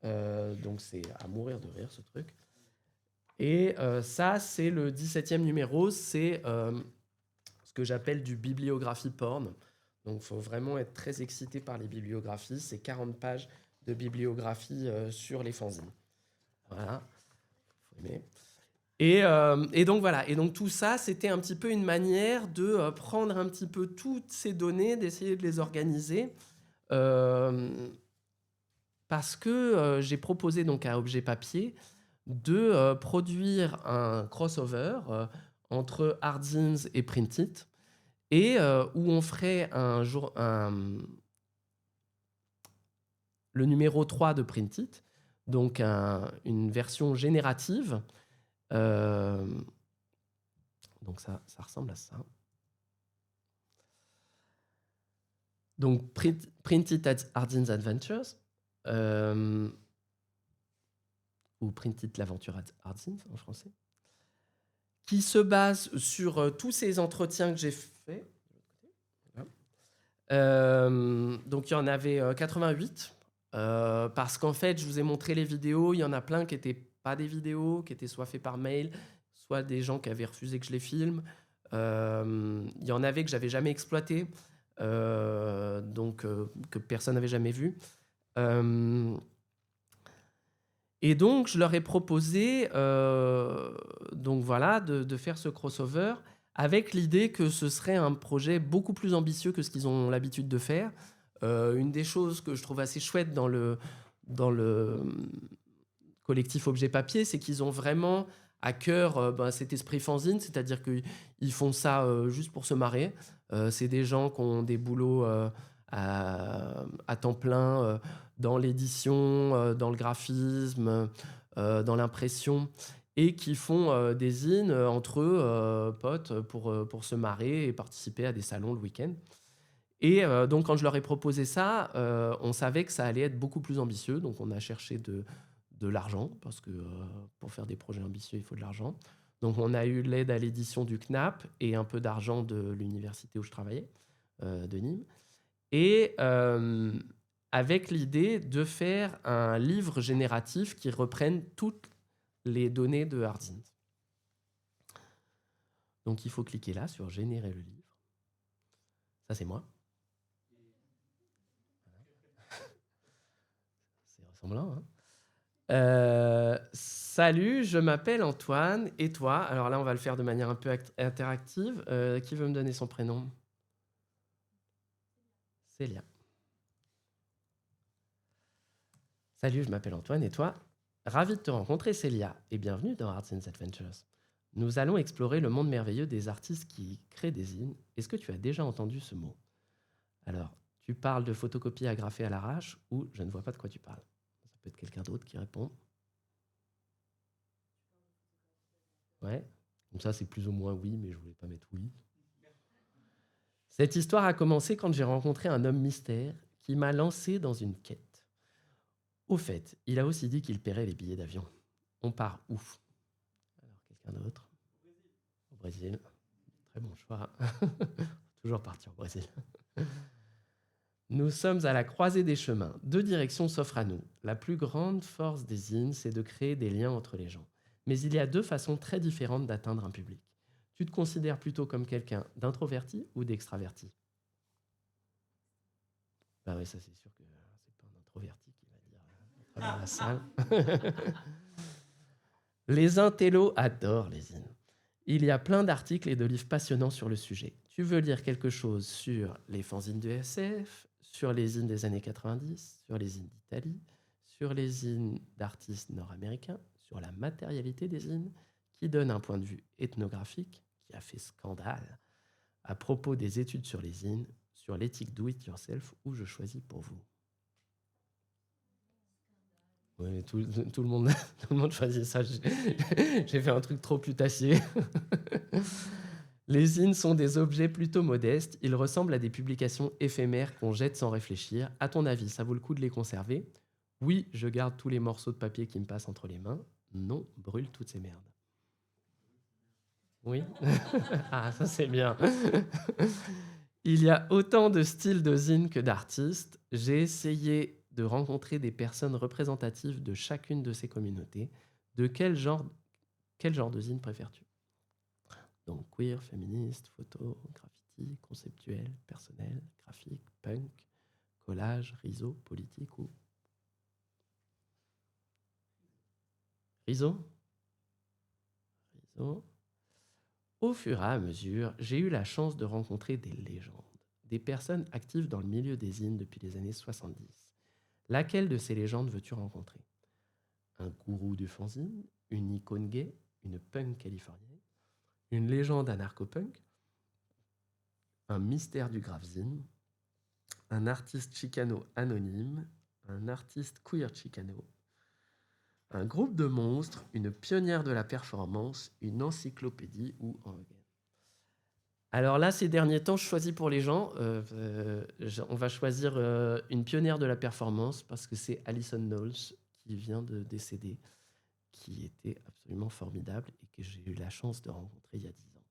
Donc c'est à mourir de rire, ce truc. Et ça, c'est le 17e numéro. C'est ce que j'appelle du bibliographie porn. Donc, il faut vraiment être très excité par les bibliographies. C'est 40 pages de bibliographie sur les fanzines. Voilà. Faut aimer. Et donc, voilà. Et donc, tout ça, c'était un petit peu une manière de prendre un petit peu toutes ces données, d'essayer de les organiser. Parce que j'ai proposé donc à Objet Papier de produire un crossover entre Hardzins et Printed, et où on ferait le numéro 3 de Printed, donc une version générative. Donc ça ressemble à ça. Donc Printed Hardzins Adventures, ou Printed l'aventure Hardzins en français, qui se base sur tous ces entretiens que j'ai faits. Donc il y en avait 88, parce qu'en fait, je vous ai montré les vidéos, il y en a plein qui n'étaient pas des vidéos, qui étaient soit faits par mail, soit des gens qui avaient refusé que je les filme. Il y en avait que j'avais jamais exploité, donc que personne n'avait jamais vu. Et donc, je leur ai proposé donc voilà, de faire ce crossover avec l'idée que ce serait un projet beaucoup plus ambitieux que ce qu'ils ont l'habitude de faire. Une des choses que je trouve assez chouette dans le collectif Objet Papier, c'est qu'ils ont vraiment à cœur cet esprit fanzine, c'est-à-dire qu'ils font ça juste pour se marrer. C'est des gens qui ont des boulots à temps plein dans l'édition, dans le graphisme, dans l'impression, et qui font des zines entre eux, potes, pour se marrer et participer à des salons le week-end. Et donc, quand je leur ai proposé ça, on savait que ça allait être beaucoup plus ambitieux. Donc, on a cherché de l'argent, parce que pour faire des projets ambitieux, il faut de l'argent. Donc, on a eu l'aide à l'édition du CNAP et un peu d'argent de l'université où je travaillais, de Nîmes. Et avec l'idée de faire un livre génératif qui reprenne toutes les données de Hardzins. Donc, il faut cliquer là sur « Générer le livre ». Ça, c'est moi. semblant, hein. Salut, je m'appelle Antoine, et toi? Alors là, on va le faire de manière un peu interactive. Qui veut me donner son prénom? Célia. Salut, je m'appelle Antoine, et toi? Ravi de te rencontrer, Célia, et bienvenue dans Arts and Adventures. Nous allons explorer le monde merveilleux des artistes qui créent des zines. Est-ce que tu as déjà entendu ce mot? Alors, tu parles de photocopie agrafée à l'arrache ou je ne vois pas de quoi tu parles? Ça peut être quelqu'un d'autre qui répond. Ouais, donc ça c'est plus ou moins oui, mais je voulais pas mettre oui. Cette histoire a commencé quand j'ai rencontré un homme mystère qui m'a lancé dans une quête. Au fait, il a aussi dit qu'il paierait les billets d'avion. On part où? Alors, quelqu'un d'autre? Au Brésil. Très bon choix. Toujours partir au Brésil. Nous sommes à la croisée des chemins. Deux directions s'offrent à nous. La plus grande force des zines, c'est de créer des liens entre les gens. Mais il y a deux façons très différentes d'atteindre un public. Tu te considères plutôt comme quelqu'un d'introverti ou d'extraverti? Bah oui, ça c'est sûr que c'est pas un introverti qui va dire à travers la salle. Les intellos adorent les zines. Il y a plein d'articles et de livres passionnants sur le sujet. Tu veux lire quelque chose sur les fanzines de SF, sur les zines des années 90, sur les zines d'Italie, sur les zines d'artistes nord-américains, sur la matérialité des zines, qui donne un point de vue ethnographique qui a fait scandale, à propos des études sur les zines, sur l'éthique do-it-yourself, où je choisis pour vous. Oui, tout le monde, tout le monde choisit ça. J'ai fait un truc trop putassier. Les zines sont des objets plutôt modestes. Ils ressemblent à des publications éphémères qu'on jette sans réfléchir. À ton avis, ça vaut le coup de les conserver? Oui, je garde tous les morceaux de papier qui me passent entre les mains. Non, brûle toutes ces merdes. Oui. Ah, ça c'est bien. Il y a autant de styles de zines que d'artistes. J'ai essayé de rencontrer des personnes représentatives de chacune de ces communautés. De quel genre de zine préfères-tu? Donc queer, féministe, photo, graffiti, conceptuel, personnel, graphique, punk, collage, riso, politique ou... Riso? Riso. Au fur et à mesure, j'ai eu la chance de rencontrer des légendes, des personnes actives dans le milieu des zines depuis les années 70. Laquelle de ces légendes veux-tu rencontrer? Un gourou du fanzine, une icône gay, une punk californienne, une légende anarcho-punk, un mystère du graphe-zine, un artiste chicano anonyme, un artiste queer chicano, un groupe de monstres, une pionnière de la performance, une encyclopédie ou un... Alors là, ces derniers temps, je choisis pour les gens. On va choisir une pionnière de la performance parce que c'est Alison Knowles qui vient de décéder, qui était absolument formidable et que j'ai eu la chance de rencontrer il y a 10 ans.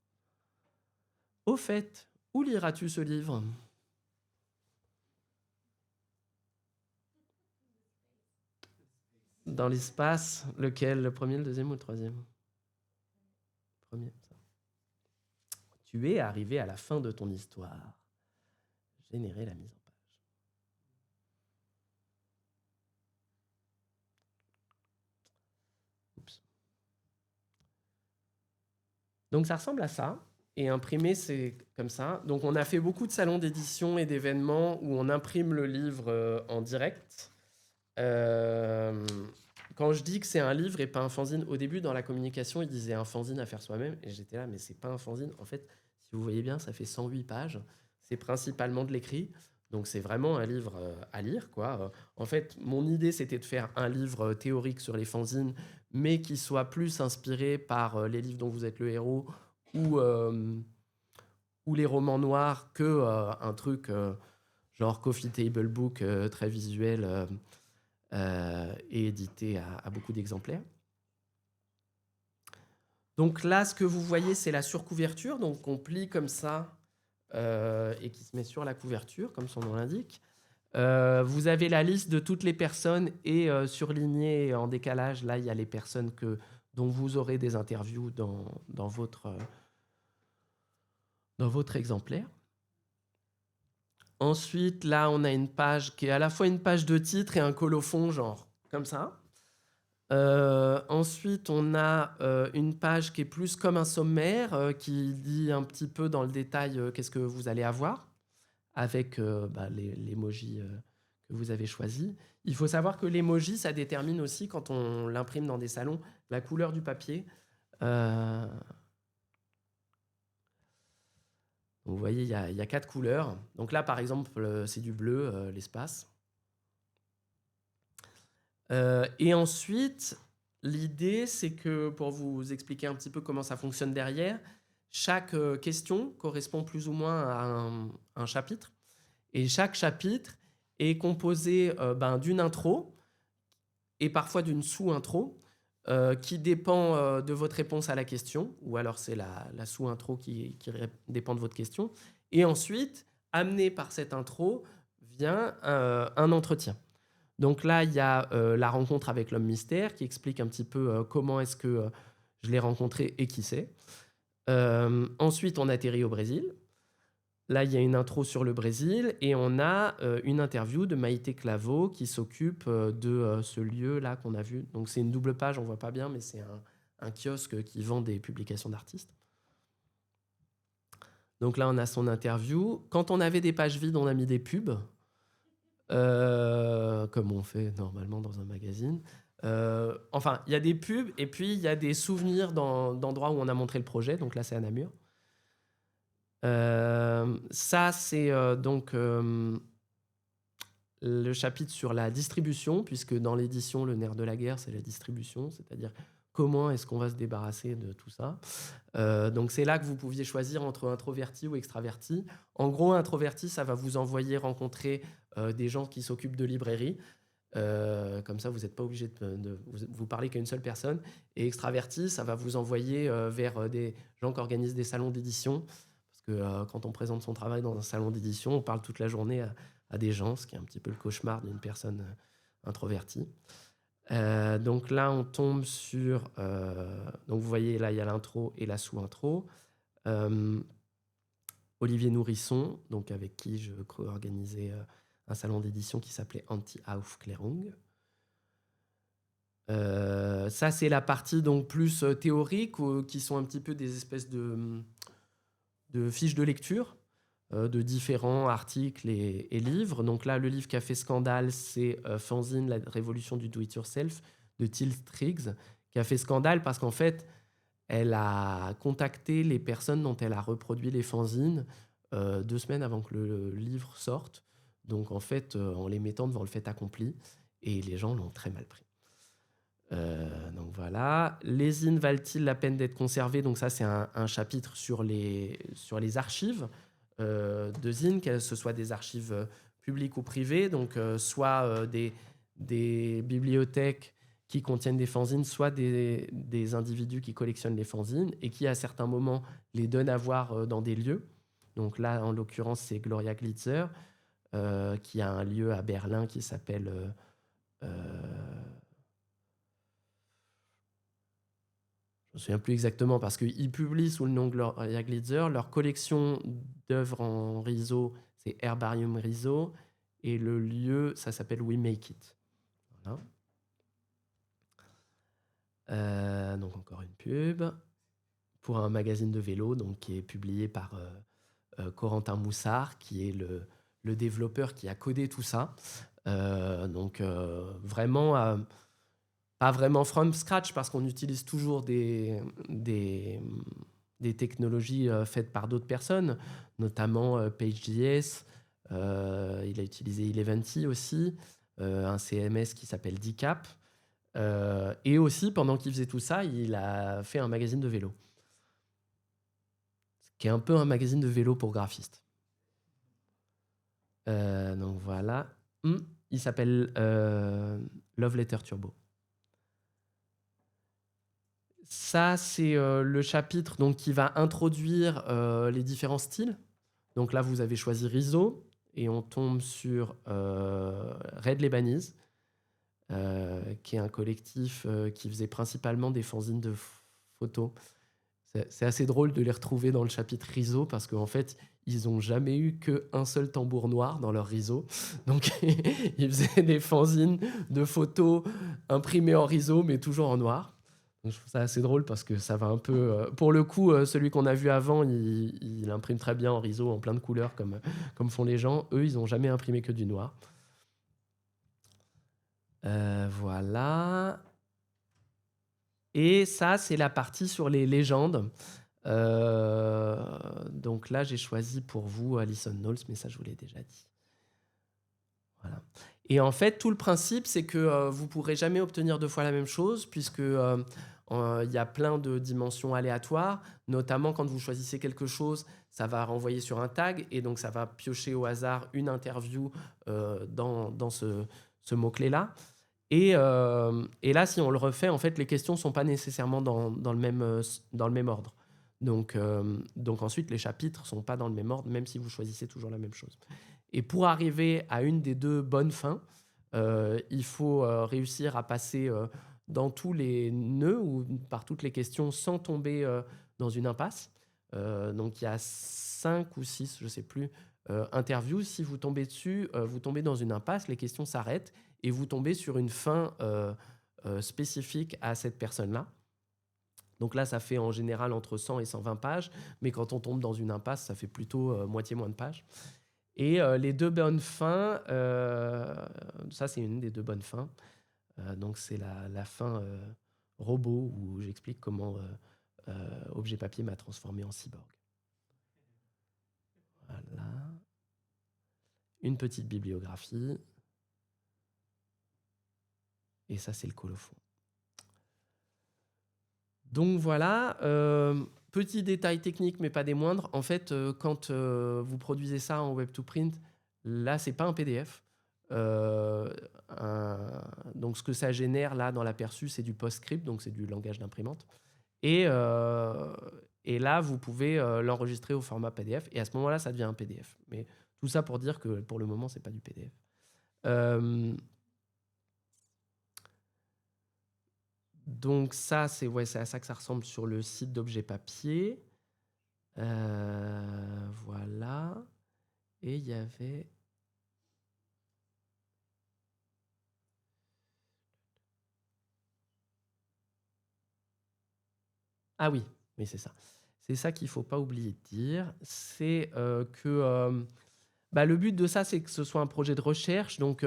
Au fait, où liras-tu ce livre? Dans l'espace, lequel? Le premier, le deuxième ou le troisième? Premier, ça. Tu es arrivé à la fin de ton histoire. Générer la mise en page. Oups. Donc ça ressemble à ça. Et imprimer, c'est comme ça. Donc on a fait beaucoup de salons d'édition et d'événements où on imprime le livre en direct. Quand je dis que c'est un livre et pas un fanzine, au début dans la communication, ils disaient un fanzine à faire soi-même. Et j'étais là, mais c'est pas un fanzine. En fait, si vous voyez bien, ça fait 108 pages. C'est principalement de l'écrit. Donc c'est vraiment un livre à lire, quoi. En fait, mon idée, c'était de faire un livre théorique sur les fanzines, mais qui soit plus inspiré par les livres dont vous êtes le héros ou les romans noirs que un truc genre Coffee Table Book très visuel et édité à beaucoup d'exemplaires. Donc là, ce que vous voyez, c'est la surcouverture, donc on plie comme ça et qui se met sur la couverture, comme son nom l'indique. Vous avez la liste de toutes les personnes et surlignées en décalage, là, il y a les personnes dont vous aurez des interviews dans votre exemplaire. Ensuite, là, on a une page qui est à la fois une page de titre et un colophon, genre comme ça. Ensuite, on a une page qui est plus comme un sommaire, qui dit un petit peu dans le détail qu'est-ce que vous allez avoir, avec l'emoji que vous avez choisi. Il faut savoir que l'emoji, ça détermine aussi, quand on l'imprime dans des salons, la couleur du papier. Vous voyez, il y a 4 couleurs. Donc là, par exemple, c'est du bleu, l'espace. Et ensuite, l'idée, c'est que, pour vous expliquer un petit peu comment ça fonctionne derrière, chaque question correspond plus ou moins à un chapitre. Et chaque chapitre est composé d'une intro et parfois d'une sous-intro qui dépend de votre réponse à la question, ou alors c'est la sous-intro qui dépend de votre question. Et ensuite, amené par cette intro, vient un entretien. Donc là, il y a la rencontre avec l'homme mystère qui explique un petit peu comment est-ce que je l'ai rencontré et qui c'est. Ensuite, on atterrit au Brésil. Là, il y a une intro sur le Brésil et on a une interview de Maïté Claveau qui s'occupe de ce lieu-là qu'on a vu. Donc c'est une double page, on voit pas bien, mais c'est un kiosque qui vend des publications d'artistes. Donc là, on a son interview. Quand on avait des pages vides, on a mis des pubs, comme on fait normalement dans un magazine. Enfin, il y a des pubs et puis il y a des souvenirs d'endroits où on a montré le projet. Donc là, c'est à Namur. Ça, c'est donc le chapitre sur la distribution, puisque dans l'édition, le nerf de la guerre, c'est la distribution, c'est-à-dire comment est-ce qu'on va se débarrasser de tout ça. Donc c'est là que vous pouviez choisir entre introverti ou extraverti. En gros, introverti, ça va vous envoyer rencontrer des gens qui s'occupent de librairie. Comme ça, vous n'êtes pas obligé de vous parler qu'à une seule personne. Et extraverti, ça va vous envoyer vers des gens qui organisent des salons d'édition. Parce que quand on présente son travail dans un salon d'édition, on parle toute la journée à des gens, ce qui est un petit peu le cauchemar d'une personne introvertie. Donc là, on tombe sur... donc vous voyez, là, il y a l'intro et la sous-intro. Olivier Nourisson, donc avec qui je co-organisais un salon d'édition qui s'appelait Anti-Aufklärung. Ça, c'est la partie donc plus théorique, qui sont un petit peu des espèces de fiches de lecture de différents articles et livres. Donc là, le livre qui a fait scandale, c'est Fanzine, la révolution du do-it-yourself, de Till Triggs, qui a fait scandale parce qu'en fait, elle a contacté les personnes dont elle a reproduit les fanzines 2 semaines avant que le livre sorte. Donc en fait, en les mettant devant le fait accompli, et les gens l'ont très mal pris. Donc voilà. Les zines valent-ils la peine d'être conservés? Donc ça, c'est un chapitre sur les archives de zines, que ce soit des archives publiques ou privées, donc soit des bibliothèques qui contiennent des fanzines, soit des individus qui collectionnent les fanzines et qui, à certains moments, les donnent à voir dans des lieux. Donc là, en l'occurrence, c'est Gloria Glitzer, qui a un lieu à Berlin qui s'appelle... je ne me souviens plus exactement, parce qu'ils publient sous le nom Gloria Glitzer. Leur collection d'œuvres en riso, c'est Herbarium Riso. Et le lieu, ça s'appelle We Make It. Voilà. Donc encore une pub pour un magazine de vélo, donc, qui est publié par Corentin Moussard, qui est le développeur qui a codé tout ça. Donc vraiment... pas vraiment from scratch, parce qu'on utilise toujours des technologies faites par d'autres personnes, notamment Page.js. Il a utilisé Eleventy aussi, un CMS qui s'appelle Decap. Et aussi, pendant qu'il faisait tout ça, il a fait un magazine de vélo, qui est un peu un magazine de vélo pour graphistes. Donc voilà. Il s'appelle Love Letter Turbo. Ça, c'est le chapitre donc, qui va introduire les différents styles. Donc là, vous avez choisi Riso et on tombe sur Red Lebanese, qui est un collectif qui faisait principalement des fanzines de photos. C'est assez drôle de les retrouver dans le chapitre Riso parce qu'en fait, ils n'ont jamais eu qu'un seul tambour noir dans leur riso. Donc, ils faisaient des fanzines de photos imprimées en riso, mais toujours en noir. Donc, je trouve ça assez drôle parce que ça va un peu... pour le coup, celui qu'on a vu avant, il imprime très bien en riso, en plein de couleurs, comme font les gens. Eux, ils n'ont jamais imprimé que du noir. Voilà. Et ça, c'est la partie sur les légendes. Donc là, j'ai choisi pour vous Alison Knowles, mais ça, je vous l'ai déjà dit. Voilà. Et en fait, tout le principe, c'est que vous ne pourrez jamais obtenir deux fois la même chose, puisque il y a plein de dimensions aléatoires, notamment quand vous choisissez quelque chose, ça va renvoyer sur un tag, et donc ça va piocher au hasard une interview dans ce mot-clé-là. Et là, si on le refait, en fait, les questions ne sont pas nécessairement dans le même ordre. Donc ensuite, les chapitres ne sont pas dans le même ordre, même si vous choisissez toujours la même chose. Et pour arriver à une des deux bonnes fins, il faut réussir à passer dans tous les nœuds ou par toutes les questions sans tomber dans une impasse. Donc il y a 5 ou 6, je ne sais plus, interviews. Si vous tombez dessus, vous tombez dans une impasse, les questions s'arrêtent et vous tombez sur une fin spécifique à cette personne-là. Donc là, ça fait en général entre 100 et 120 pages, mais quand on tombe dans une impasse, ça fait plutôt moitié moins de pages. Et les deux bonnes fins, ça c'est une des deux bonnes fins. Donc c'est la fin robot où j'explique comment Objet Papier m'a transformé en cyborg. Voilà. Une petite bibliographie. Et ça, c'est le colophon. Donc voilà, petit détail technique, mais pas des moindres. En fait, quand vous produisez ça en Web2Print, là, c'est pas un PDF. Donc ce que ça génère là dans l'aperçu, c'est du PostScript, donc c'est du langage d'imprimante. Et là, vous pouvez l'enregistrer au format PDF. Et à ce moment-là, ça devient un PDF. Mais tout ça pour dire que pour le moment, c'est pas du PDF. Donc ça, c'est à ça que ça ressemble sur le site d'Objet Papier. Voilà. Et il y avait... Ah oui, c'est ça. C'est ça qu'il ne faut pas oublier de dire. C'est que le but de ça, c'est que ce soit un projet de recherche. Donc,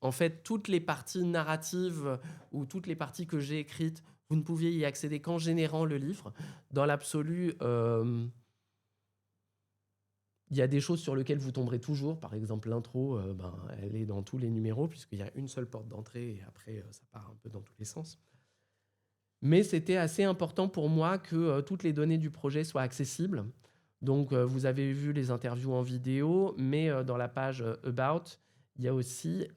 en fait, toutes les parties narratives ou toutes les parties que j'ai écrites, vous ne pouviez y accéder qu'en générant le livre. Dans l'absolu, il y a des choses sur lesquelles vous tomberez toujours. Par exemple, l'intro, elle est dans tous les numéros, puisqu'il y a une seule porte d'entrée, et après, ça part un peu dans tous les sens. Mais c'était assez important pour moi que toutes les données du projet soient accessibles. Donc, vous avez vu les interviews en vidéo, mais dans la page About, il y a aussi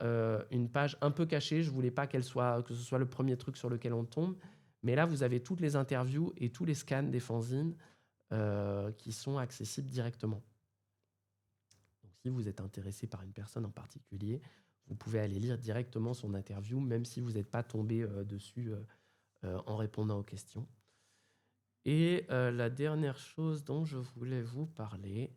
une page un peu cachée. Je ne voulais pas que ce soit le premier truc sur lequel on tombe. Mais là, vous avez toutes les interviews et tous les scans des fanzines qui sont accessibles directement. Donc, si vous êtes intéressé par une personne en particulier, vous pouvez aller lire directement son interview, même si vous n'êtes pas tombé dessus en répondant aux questions. Et la dernière chose dont je voulais vous parler,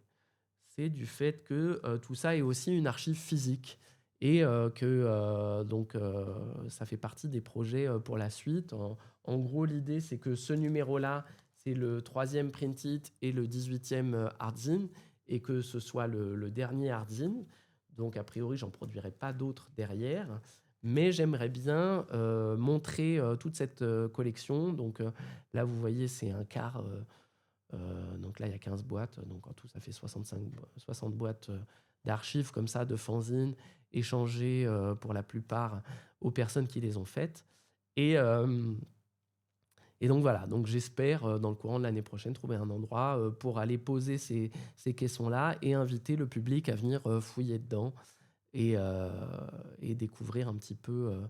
c'est du fait que tout ça est aussi une archive physique et que ça fait partie des projets pour la suite. En gros, l'idée, c'est que ce numéro-là, c'est le 3e print-it et le 18e hardzine, et que ce soit le dernier hardzine. Donc, a priori, j'en produirai pas d'autres derrière. Mais j'aimerais bien montrer toute cette collection. Donc là, vous voyez, c'est un quart. Donc là, il y a 15 boîtes. Donc en tout, ça fait 60 boîtes d'archives comme ça, de fanzines, échangées pour la plupart aux personnes qui les ont faites. Et donc voilà, donc j'espère dans le courant de l'année prochaine trouver un endroit pour aller poser ces caissons-là et inviter le public à venir fouiller dedans et découvrir un petit peu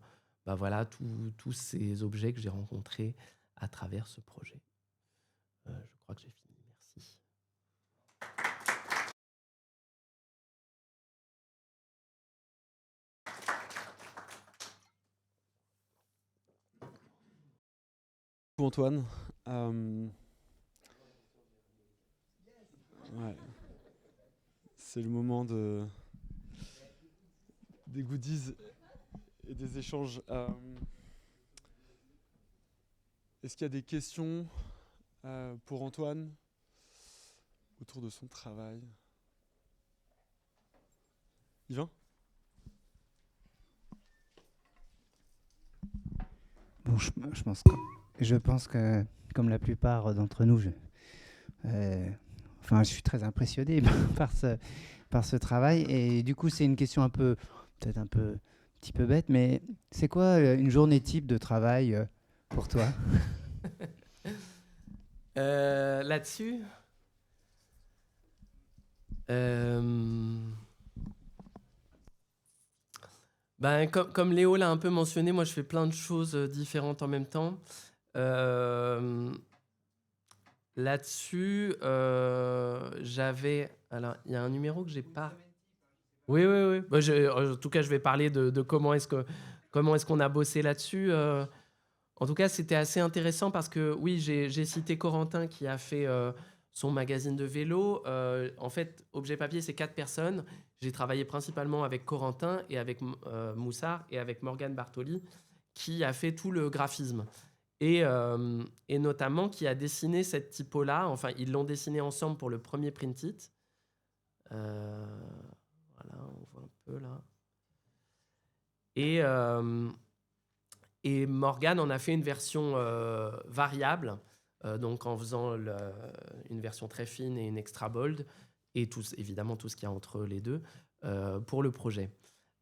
tous ces objets que j'ai rencontrés à travers ce projet. Je crois que j'ai fini. Merci. Antoine. Ouais. C'est le moment des goodies et des échanges. Est-ce qu'il y a des questions pour Antoine autour de son travail? Yvain? Bon, je pense que, comme la plupart d'entre nous, je suis très impressionné par ce travail. Et du coup, c'est une question peut-être un petit peu bête, mais c'est quoi une journée type de travail pour toi? Là-dessus, comme Léo l'a un peu mentionné, moi je fais plein de choses différentes en même temps. Là-dessus, j'avais... Alors, il y a un numéro que j'ai pas... Oui. En tout cas, je vais parler de comment est-ce qu'on a bossé là-dessus. En tout cas, c'était assez intéressant parce que, oui, j'ai cité Corentin qui a fait son magazine de vélo. En fait, Objet Papier, c'est 4 personnes. J'ai travaillé principalement avec Corentin et avec Moussard et avec Morgane Bartoli qui a fait tout le graphisme. Et notamment qui a dessiné cette typo-là. Enfin, ils l'ont dessiné ensemble pour le premier Print It. Voilà, on voit un peu là. Et Morgane en a fait une version variable, donc en faisant une version très fine et une extra bold, et évidemment tout ce qu'il y a entre les deux, pour le projet.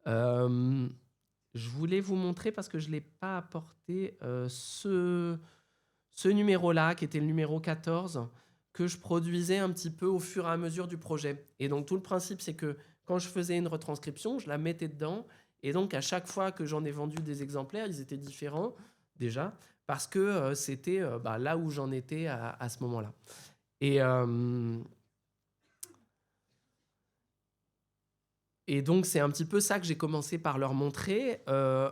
Je voulais vous montrer, parce que je ne l'ai pas apporté, ce numéro-là, qui était le numéro 14, que je produisais un petit peu au fur et à mesure du projet. Et donc tout le principe, c'est que quand je faisais une retranscription, je la mettais dedans, et donc à chaque fois que j'en ai vendu des exemplaires, ils étaient différents déjà, parce que c'était là où j'en étais à ce moment-là. Et donc, c'est un petit peu ça que j'ai commencé par leur montrer.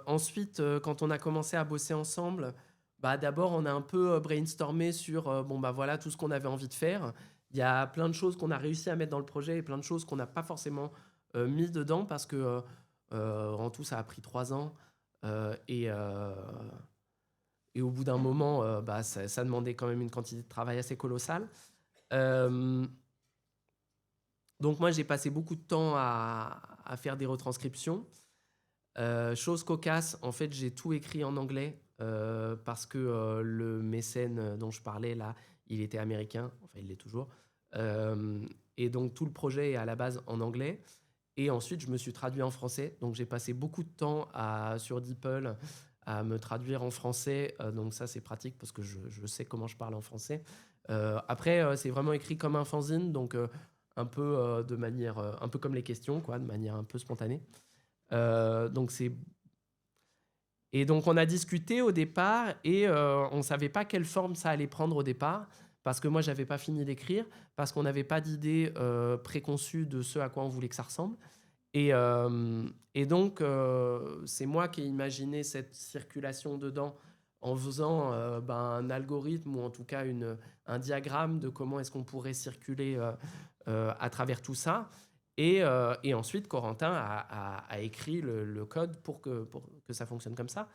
Ensuite, quand on a commencé à bosser ensemble, d'abord, on a un peu brainstormé sur voilà, tout ce qu'on avait envie de faire. Il y a plein de choses qu'on a réussi à mettre dans le projet et plein de choses qu'on n'a pas forcément mis dedans parce que en tout, ça a pris 3 ans. Et au bout d'un moment, ça demandait quand même une quantité de travail assez colossale. Donc moi, j'ai passé beaucoup de temps à faire des retranscriptions. Chose cocasse, en fait, j'ai tout écrit en anglais parce que le mécène dont je parlais, là, il était américain. Enfin, il l'est toujours. Et donc, tout le projet est à la base en anglais. Et ensuite, je me suis traduit en français. Donc, j'ai passé beaucoup de temps sur DeepL à me traduire en français. Donc, ça, c'est pratique parce que je sais comment je parle en français. Après, c'est vraiment écrit comme un fanzine. Donc, un peu de manière un peu comme les questions, quoi, de manière un peu spontanée. Et donc on a discuté au départ et on savait pas quelle forme ça allait prendre au départ parce que moi j'avais pas fini d'écrire, parce qu'on n'avait pas d'idée préconçue de ce à quoi on voulait que ça ressemble. Et donc c'est moi qui ai imaginé cette circulation dedans en faisant un algorithme ou en tout cas un diagramme de comment est-ce qu'on pourrait circuler à travers tout ça. Et ensuite, Corentin a écrit le code pour que ça fonctionne comme ça.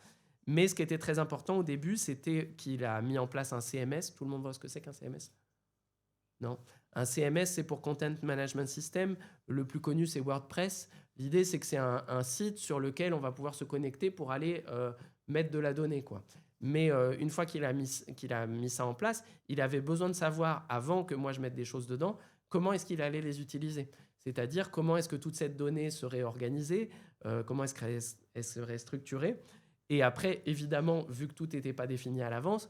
Mais ce qui était très important au début, c'était qu'il a mis en place un CMS. Tout le monde voit ce que c'est qu'un CMS? Non. Un CMS, c'est pour Content Management System. Le plus connu, c'est WordPress. L'idée, c'est que c'est un site sur lequel on va pouvoir se connecter pour aller mettre de la donnée, quoi. Mais une fois qu'il a mis ça en place, il avait besoin de savoir, avant que moi je mette des choses dedans, comment est-ce qu'il allait les utiliser. C'est-à-dire comment est-ce que toute cette donnée serait organisée, comment est-ce qu'elle serait structurée. Et après, évidemment, vu que tout n'était pas défini à l'avance,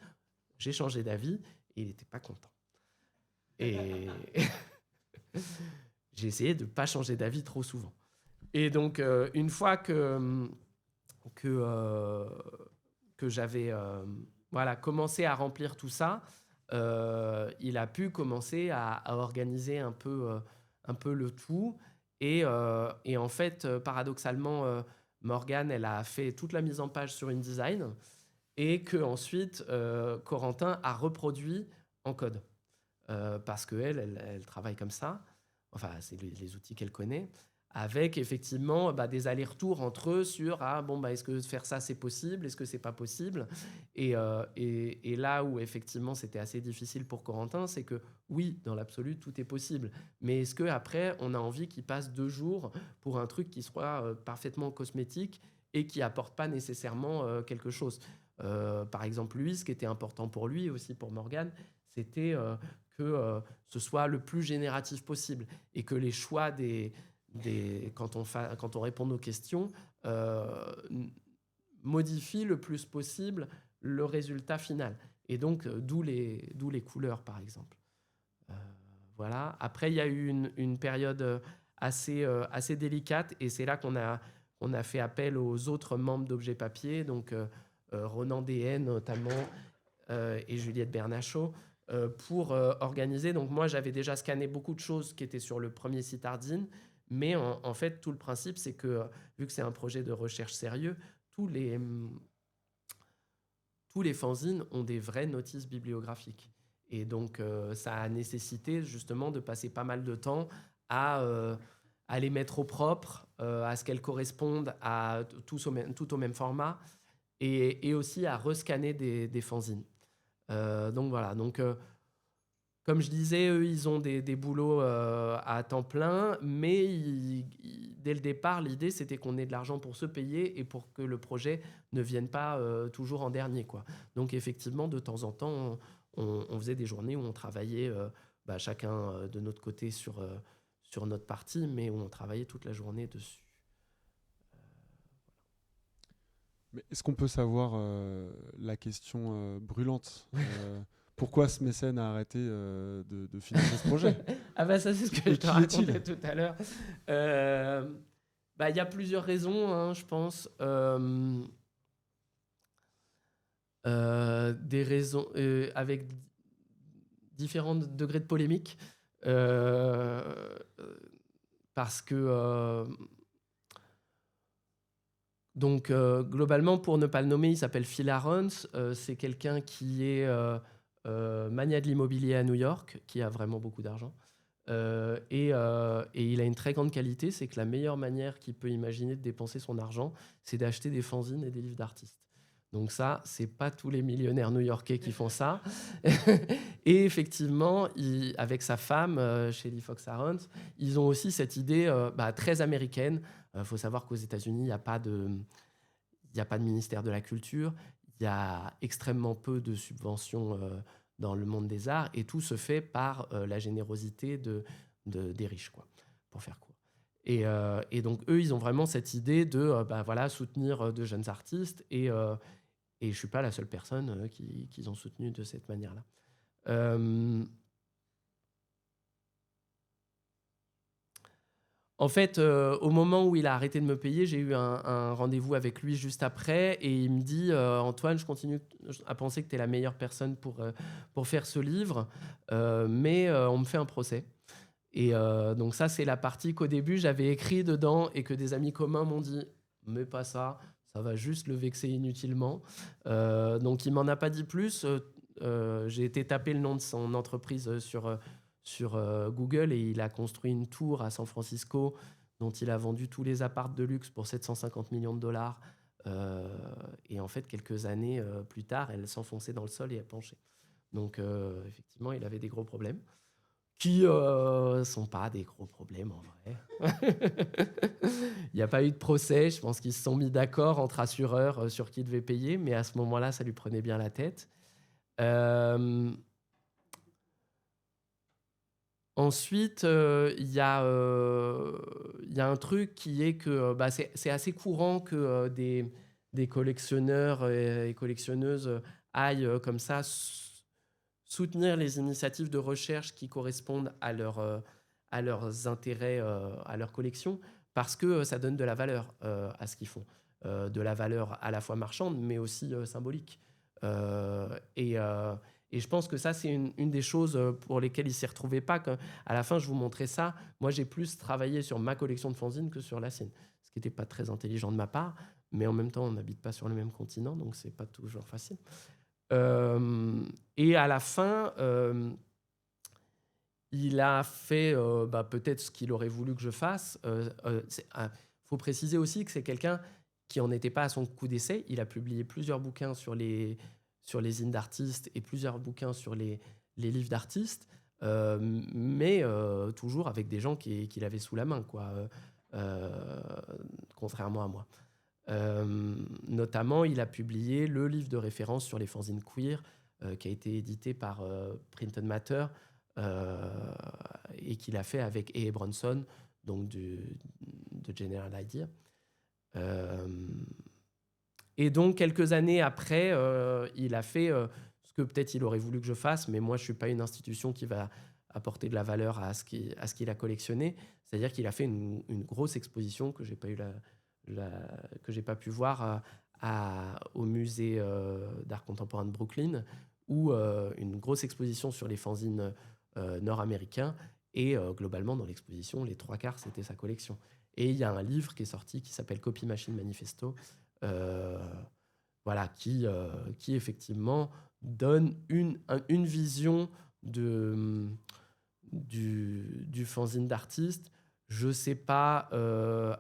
j'ai changé d'avis et il n'était pas content. Et j'ai essayé de ne pas changer d'avis trop souvent. Et donc, une fois que j'avais commencé à remplir tout ça, il a pu commencer à organiser un peu le tout. Et en fait, paradoxalement, Morgane, elle a fait toute la mise en page sur InDesign et qu'ensuite, Corentin a reproduit en code. Parce qu'elle travaille comme ça. enfin c'est les outils qu'elle connaît, avec effectivement des allers-retours entre eux sur est-ce que faire ça c'est possible, est-ce que c'est pas possible, et là où effectivement c'était assez difficile pour Corentin, c'est que oui, dans l'absolu tout est possible, mais est-ce que après on a envie qu'il passe 2 jours pour un truc qui soit parfaitement cosmétique et qui apporte pas nécessairement quelque chose. Par exemple, lui, ce qui était important pour lui et aussi pour Morgane, c'était que ce soit le plus génératif possible et que les choix quand on répond aux questions, modifie le plus possible le résultat final. Et donc, d'où les couleurs, par exemple. Voilà. Après, il y a eu une période assez délicate, et c'est là qu'on a fait appel aux autres membres d'Objet Papier, donc Ronan Deshaies notamment, et Juliette Bernachot, pour organiser. Donc moi, j'avais déjà scanné beaucoup de choses qui étaient sur le premier site Ardine, mais en fait, tout le principe, c'est que, vu que c'est un projet de recherche sérieux, tous les fanzines ont des vraies notices bibliographiques. Et donc, ça a nécessité justement de passer pas mal de temps à les mettre au propre, à ce qu'elles correspondent à tout au même format, et aussi à rescanner des fanzines. Donc voilà. Donc, comme je disais, eux, ils ont des boulots à temps plein, mais dès le départ, l'idée, c'était qu'on ait de l'argent pour se payer et pour que le projet ne vienne pas toujours en dernier, quoi. Donc, effectivement, de temps en temps, on faisait des journées où on travaillait chacun de notre côté sur notre partie, mais où on travaillait toute la journée dessus. Mais est-ce qu'on peut savoir la question brûlante pourquoi ce mécène a arrêté de financer ce projet? Ça, c'est ce que je te racontais tout à l'heure. Y a plusieurs raisons, hein, je pense. Des raisons avec différents degrés de polémique. Parce que... Donc, globalement, pour ne pas le nommer, il s'appelle Phil Ahrens. C'est quelqu'un qui est magnat de l'immobilier à New York, qui a vraiment beaucoup d'argent. Et il a une très grande qualité, c'est que la meilleure manière qu'il peut imaginer de dépenser son argent, c'est d'acheter des fanzines et des livres d'artistes. Donc ça, c'est pas tous les millionnaires new-yorkais qui font ça. Et effectivement, avec sa femme, Shelley Fox Ahrens, ils ont aussi cette idée très américaine. Faut savoir qu'aux États-Unis, il n'y a pas de ministère de la culture, il y a extrêmement peu de subventions dans le monde des arts, et tout se fait par la générosité des riches, quoi, pour faire court. Et donc, eux, ils ont vraiment cette idée de soutenir de jeunes artistes, et je ne suis pas la seule personne qu'ils ont soutenu de cette manière-là. En fait, au moment où il a arrêté de me payer, j'ai eu un rendez-vous avec lui juste après, et il me dit Antoine, je continue à penser que tu es la meilleure personne pour faire ce livre, mais on me fait un procès. Et donc ça, c'est la partie qu'au début, j'avais écrit dedans et que des amis communs m'ont dit « mais pas ça, ça va juste le vexer inutilement ». Donc il m'en a pas dit plus. J'ai été taper le nom de son entreprise sur Google, et il a construit une tour à San Francisco dont il a vendu tous les apparts de luxe pour 750 millions de dollars. Et en fait, quelques années plus tard, elle s'enfonçait dans le sol et elle penchait. Donc effectivement, il avait des gros problèmes qui sont pas des gros problèmes en vrai. Il n'y a pas eu de procès. Je pense qu'ils se sont mis d'accord entre assureurs sur qui devait payer, mais à ce moment-là, ça lui prenait bien la tête. Ensuite, il y a un truc qui est que c'est assez courant que des collectionneurs et collectionneuses aillent comme ça soutenir les initiatives de recherche qui correspondent à leurs intérêts, à leur collection, parce que ça donne de la valeur à ce qu'ils font. De la valeur à la fois marchande, mais aussi symbolique. Et je pense que ça, c'est une des choses pour lesquelles il ne s'y retrouvait pas. À la fin, je vous montrais ça. Moi, j'ai plus travaillé sur ma collection de fanzines que sur la sienne, ce qui n'était pas très intelligent de ma part, mais en même temps, on n'habite pas sur le même continent, donc ce n'est pas toujours facile. Et à la fin, Il a fait peut-être ce qu'il aurait voulu que je fasse. Faut préciser aussi que c'est quelqu'un qui n'en était pas à son coup d'essai. Il a publié plusieurs bouquins sur les zines d'artistes et plusieurs bouquins sur les livres d'artistes, mais toujours avec des gens qu'il avait sous la main, quoi, contrairement à moi. Notamment, il a publié le livre de référence sur les fanzines queer, qui a été édité par Print and Matter, et qu'il a fait avec E. Bronson, donc de General Idea. Et donc, quelques années après, il a fait ce que peut-être il aurait voulu que je fasse, mais moi, je ne suis pas une institution qui va apporter de la valeur à ce qu'il a collectionné. C'est-à-dire qu'il a fait une grosse exposition que je n'ai pas que j'ai pas pu voir au musée d'art contemporain de Brooklyn, ou une grosse exposition sur les fanzines nord-américains, et globalement dans l'exposition, les 3/4 c'était sa collection. Et il y a un livre qui est sorti qui s'appelle Copy Machine Manifesto, voilà, qui effectivement donne une vision du fanzine d'artiste. Je ne sais pas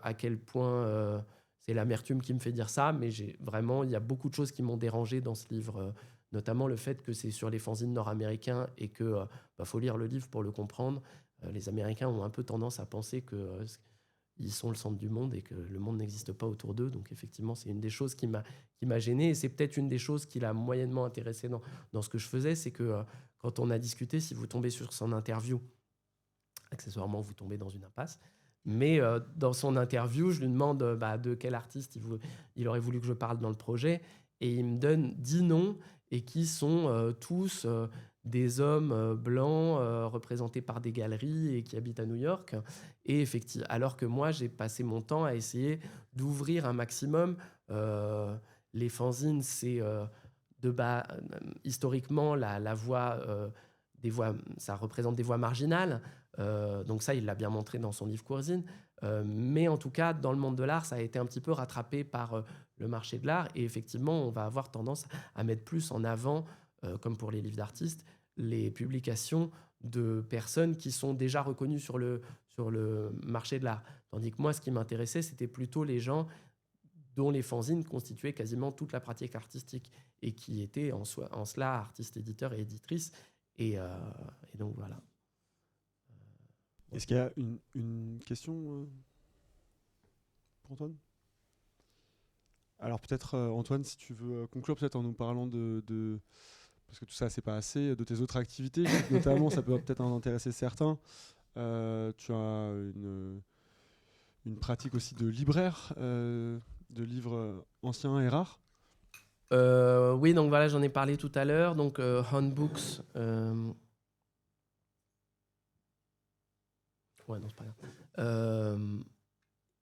à quel point c'est l'amertume qui me fait dire ça, mais il y a beaucoup de choses qui m'ont dérangé dans ce livre, notamment le fait que c'est sur les fanzines nord-américains et que faut lire le livre pour le comprendre. Les Américains ont un peu tendance à penser qu'ils sont le centre du monde et que le monde n'existe pas autour d'eux. Donc effectivement, c'est une des choses qui m'a gêné, et c'est peut-être une des choses qui l'a moyennement intéressé dans ce que je faisais, c'est que quand on a discuté, si vous tombez sur son interview, accessoirement, vous tombez dans une impasse. Mais dans son interview, je lui demande de quel artiste il aurait voulu que je parle dans le projet. Et il me donne 10 noms, et qui sont tous des hommes blancs représentés par des galeries et qui habitent à New York. Et effectivement, alors que moi, j'ai passé mon temps à essayer d'ouvrir un maximum. Les fanzines, c'est historiquement la voix, des voix, ça représente des voix marginales. Donc ça, il l'a bien montré dans son livre Courzine. Mais en tout cas, dans le monde de l'art, ça a été un petit peu rattrapé par le marché de l'art. Et effectivement, on va avoir tendance à mettre plus en avant, comme pour les livres d'artistes, les publications de personnes qui sont déjà reconnues sur le marché de l'art. Tandis que moi, ce qui m'intéressait, c'était plutôt les gens dont les fanzines constituaient quasiment toute la pratique artistique et qui étaient en cela artistes, éditeurs et éditrices. Et donc voilà. Est-ce qu'il y a une question pour Antoine ? Alors peut-être, Antoine, si tu veux conclure peut-être en nous parlant de parce que tout ça, c'est pas assez, de tes autres activités, notamment, ça peut peut-être en intéresser certains. Tu as une pratique aussi de libraire, de livres anciens et rares. Oui, donc voilà, j'en ai parlé tout à l'heure. Donc Handbooks. Ouais, non, c'est pas grave.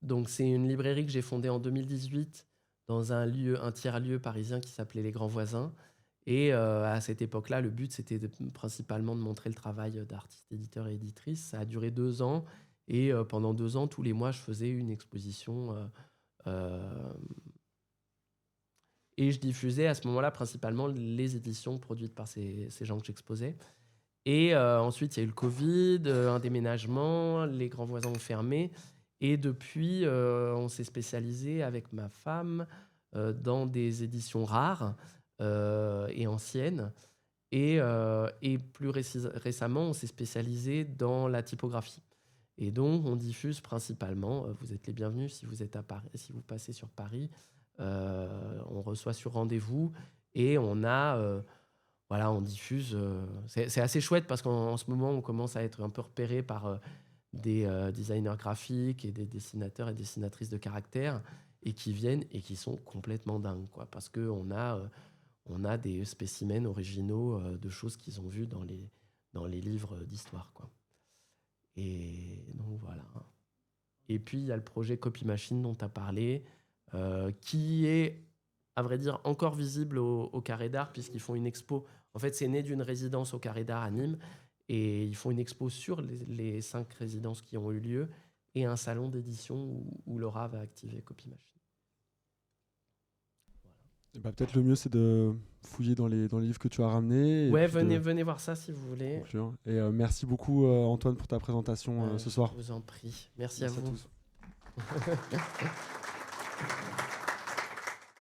Donc c'est une librairie que j'ai fondée en 2018 dans un tiers-lieu parisien qui s'appelait Les Grands Voisins. Et à cette époque-là, le but, c'était principalement de montrer le travail d'artistes, éditeurs et éditrices. Ça a duré 2 ans. Et pendant 2 ans, tous les mois, je faisais une exposition. Et je diffusais à ce moment-là principalement les éditions produites par ces gens que j'exposais. Et ensuite, il y a eu le Covid, un déménagement, les Grands Voisins ont fermé. Et depuis, on s'est spécialisé avec ma femme dans des éditions rares et anciennes. Et plus récemment, on s'est spécialisé dans la typographie. Et donc, on diffuse principalement, vous êtes les bienvenus si vous êtes à Paris, si vous passez sur Paris, on reçoit sur rendez-vous et on a... voilà, on diffuse. C'est assez chouette parce qu'en ce moment, on commence à être un peu repéré par des designers graphiques et des dessinateurs et dessinatrices de caractère et qui viennent et qui sont complètement dingues, quoi, parce qu'on a des spécimens originaux de choses qu'ils ont vues dans les livres d'histoire, quoi. Et donc voilà. Et puis, il y a le projet Copy Machine dont tu as parlé, qui est, à vrai dire, encore visible au Carré d'Art, puisqu'ils font une expo. En fait, c'est né d'une résidence au Carré d'Art à Nîmes, et ils font une expo sur les 5 résidences qui ont eu lieu, et un salon d'édition où Laura va activer Copy Machine. Bah, peut-être le mieux, c'est de fouiller dans les livres que tu as ramenés. Ouais, venez voir ça si vous voulez. Conclure. Et merci beaucoup, Antoine, pour ta présentation ce soir. Je vous en prie. Merci à vous. À tous.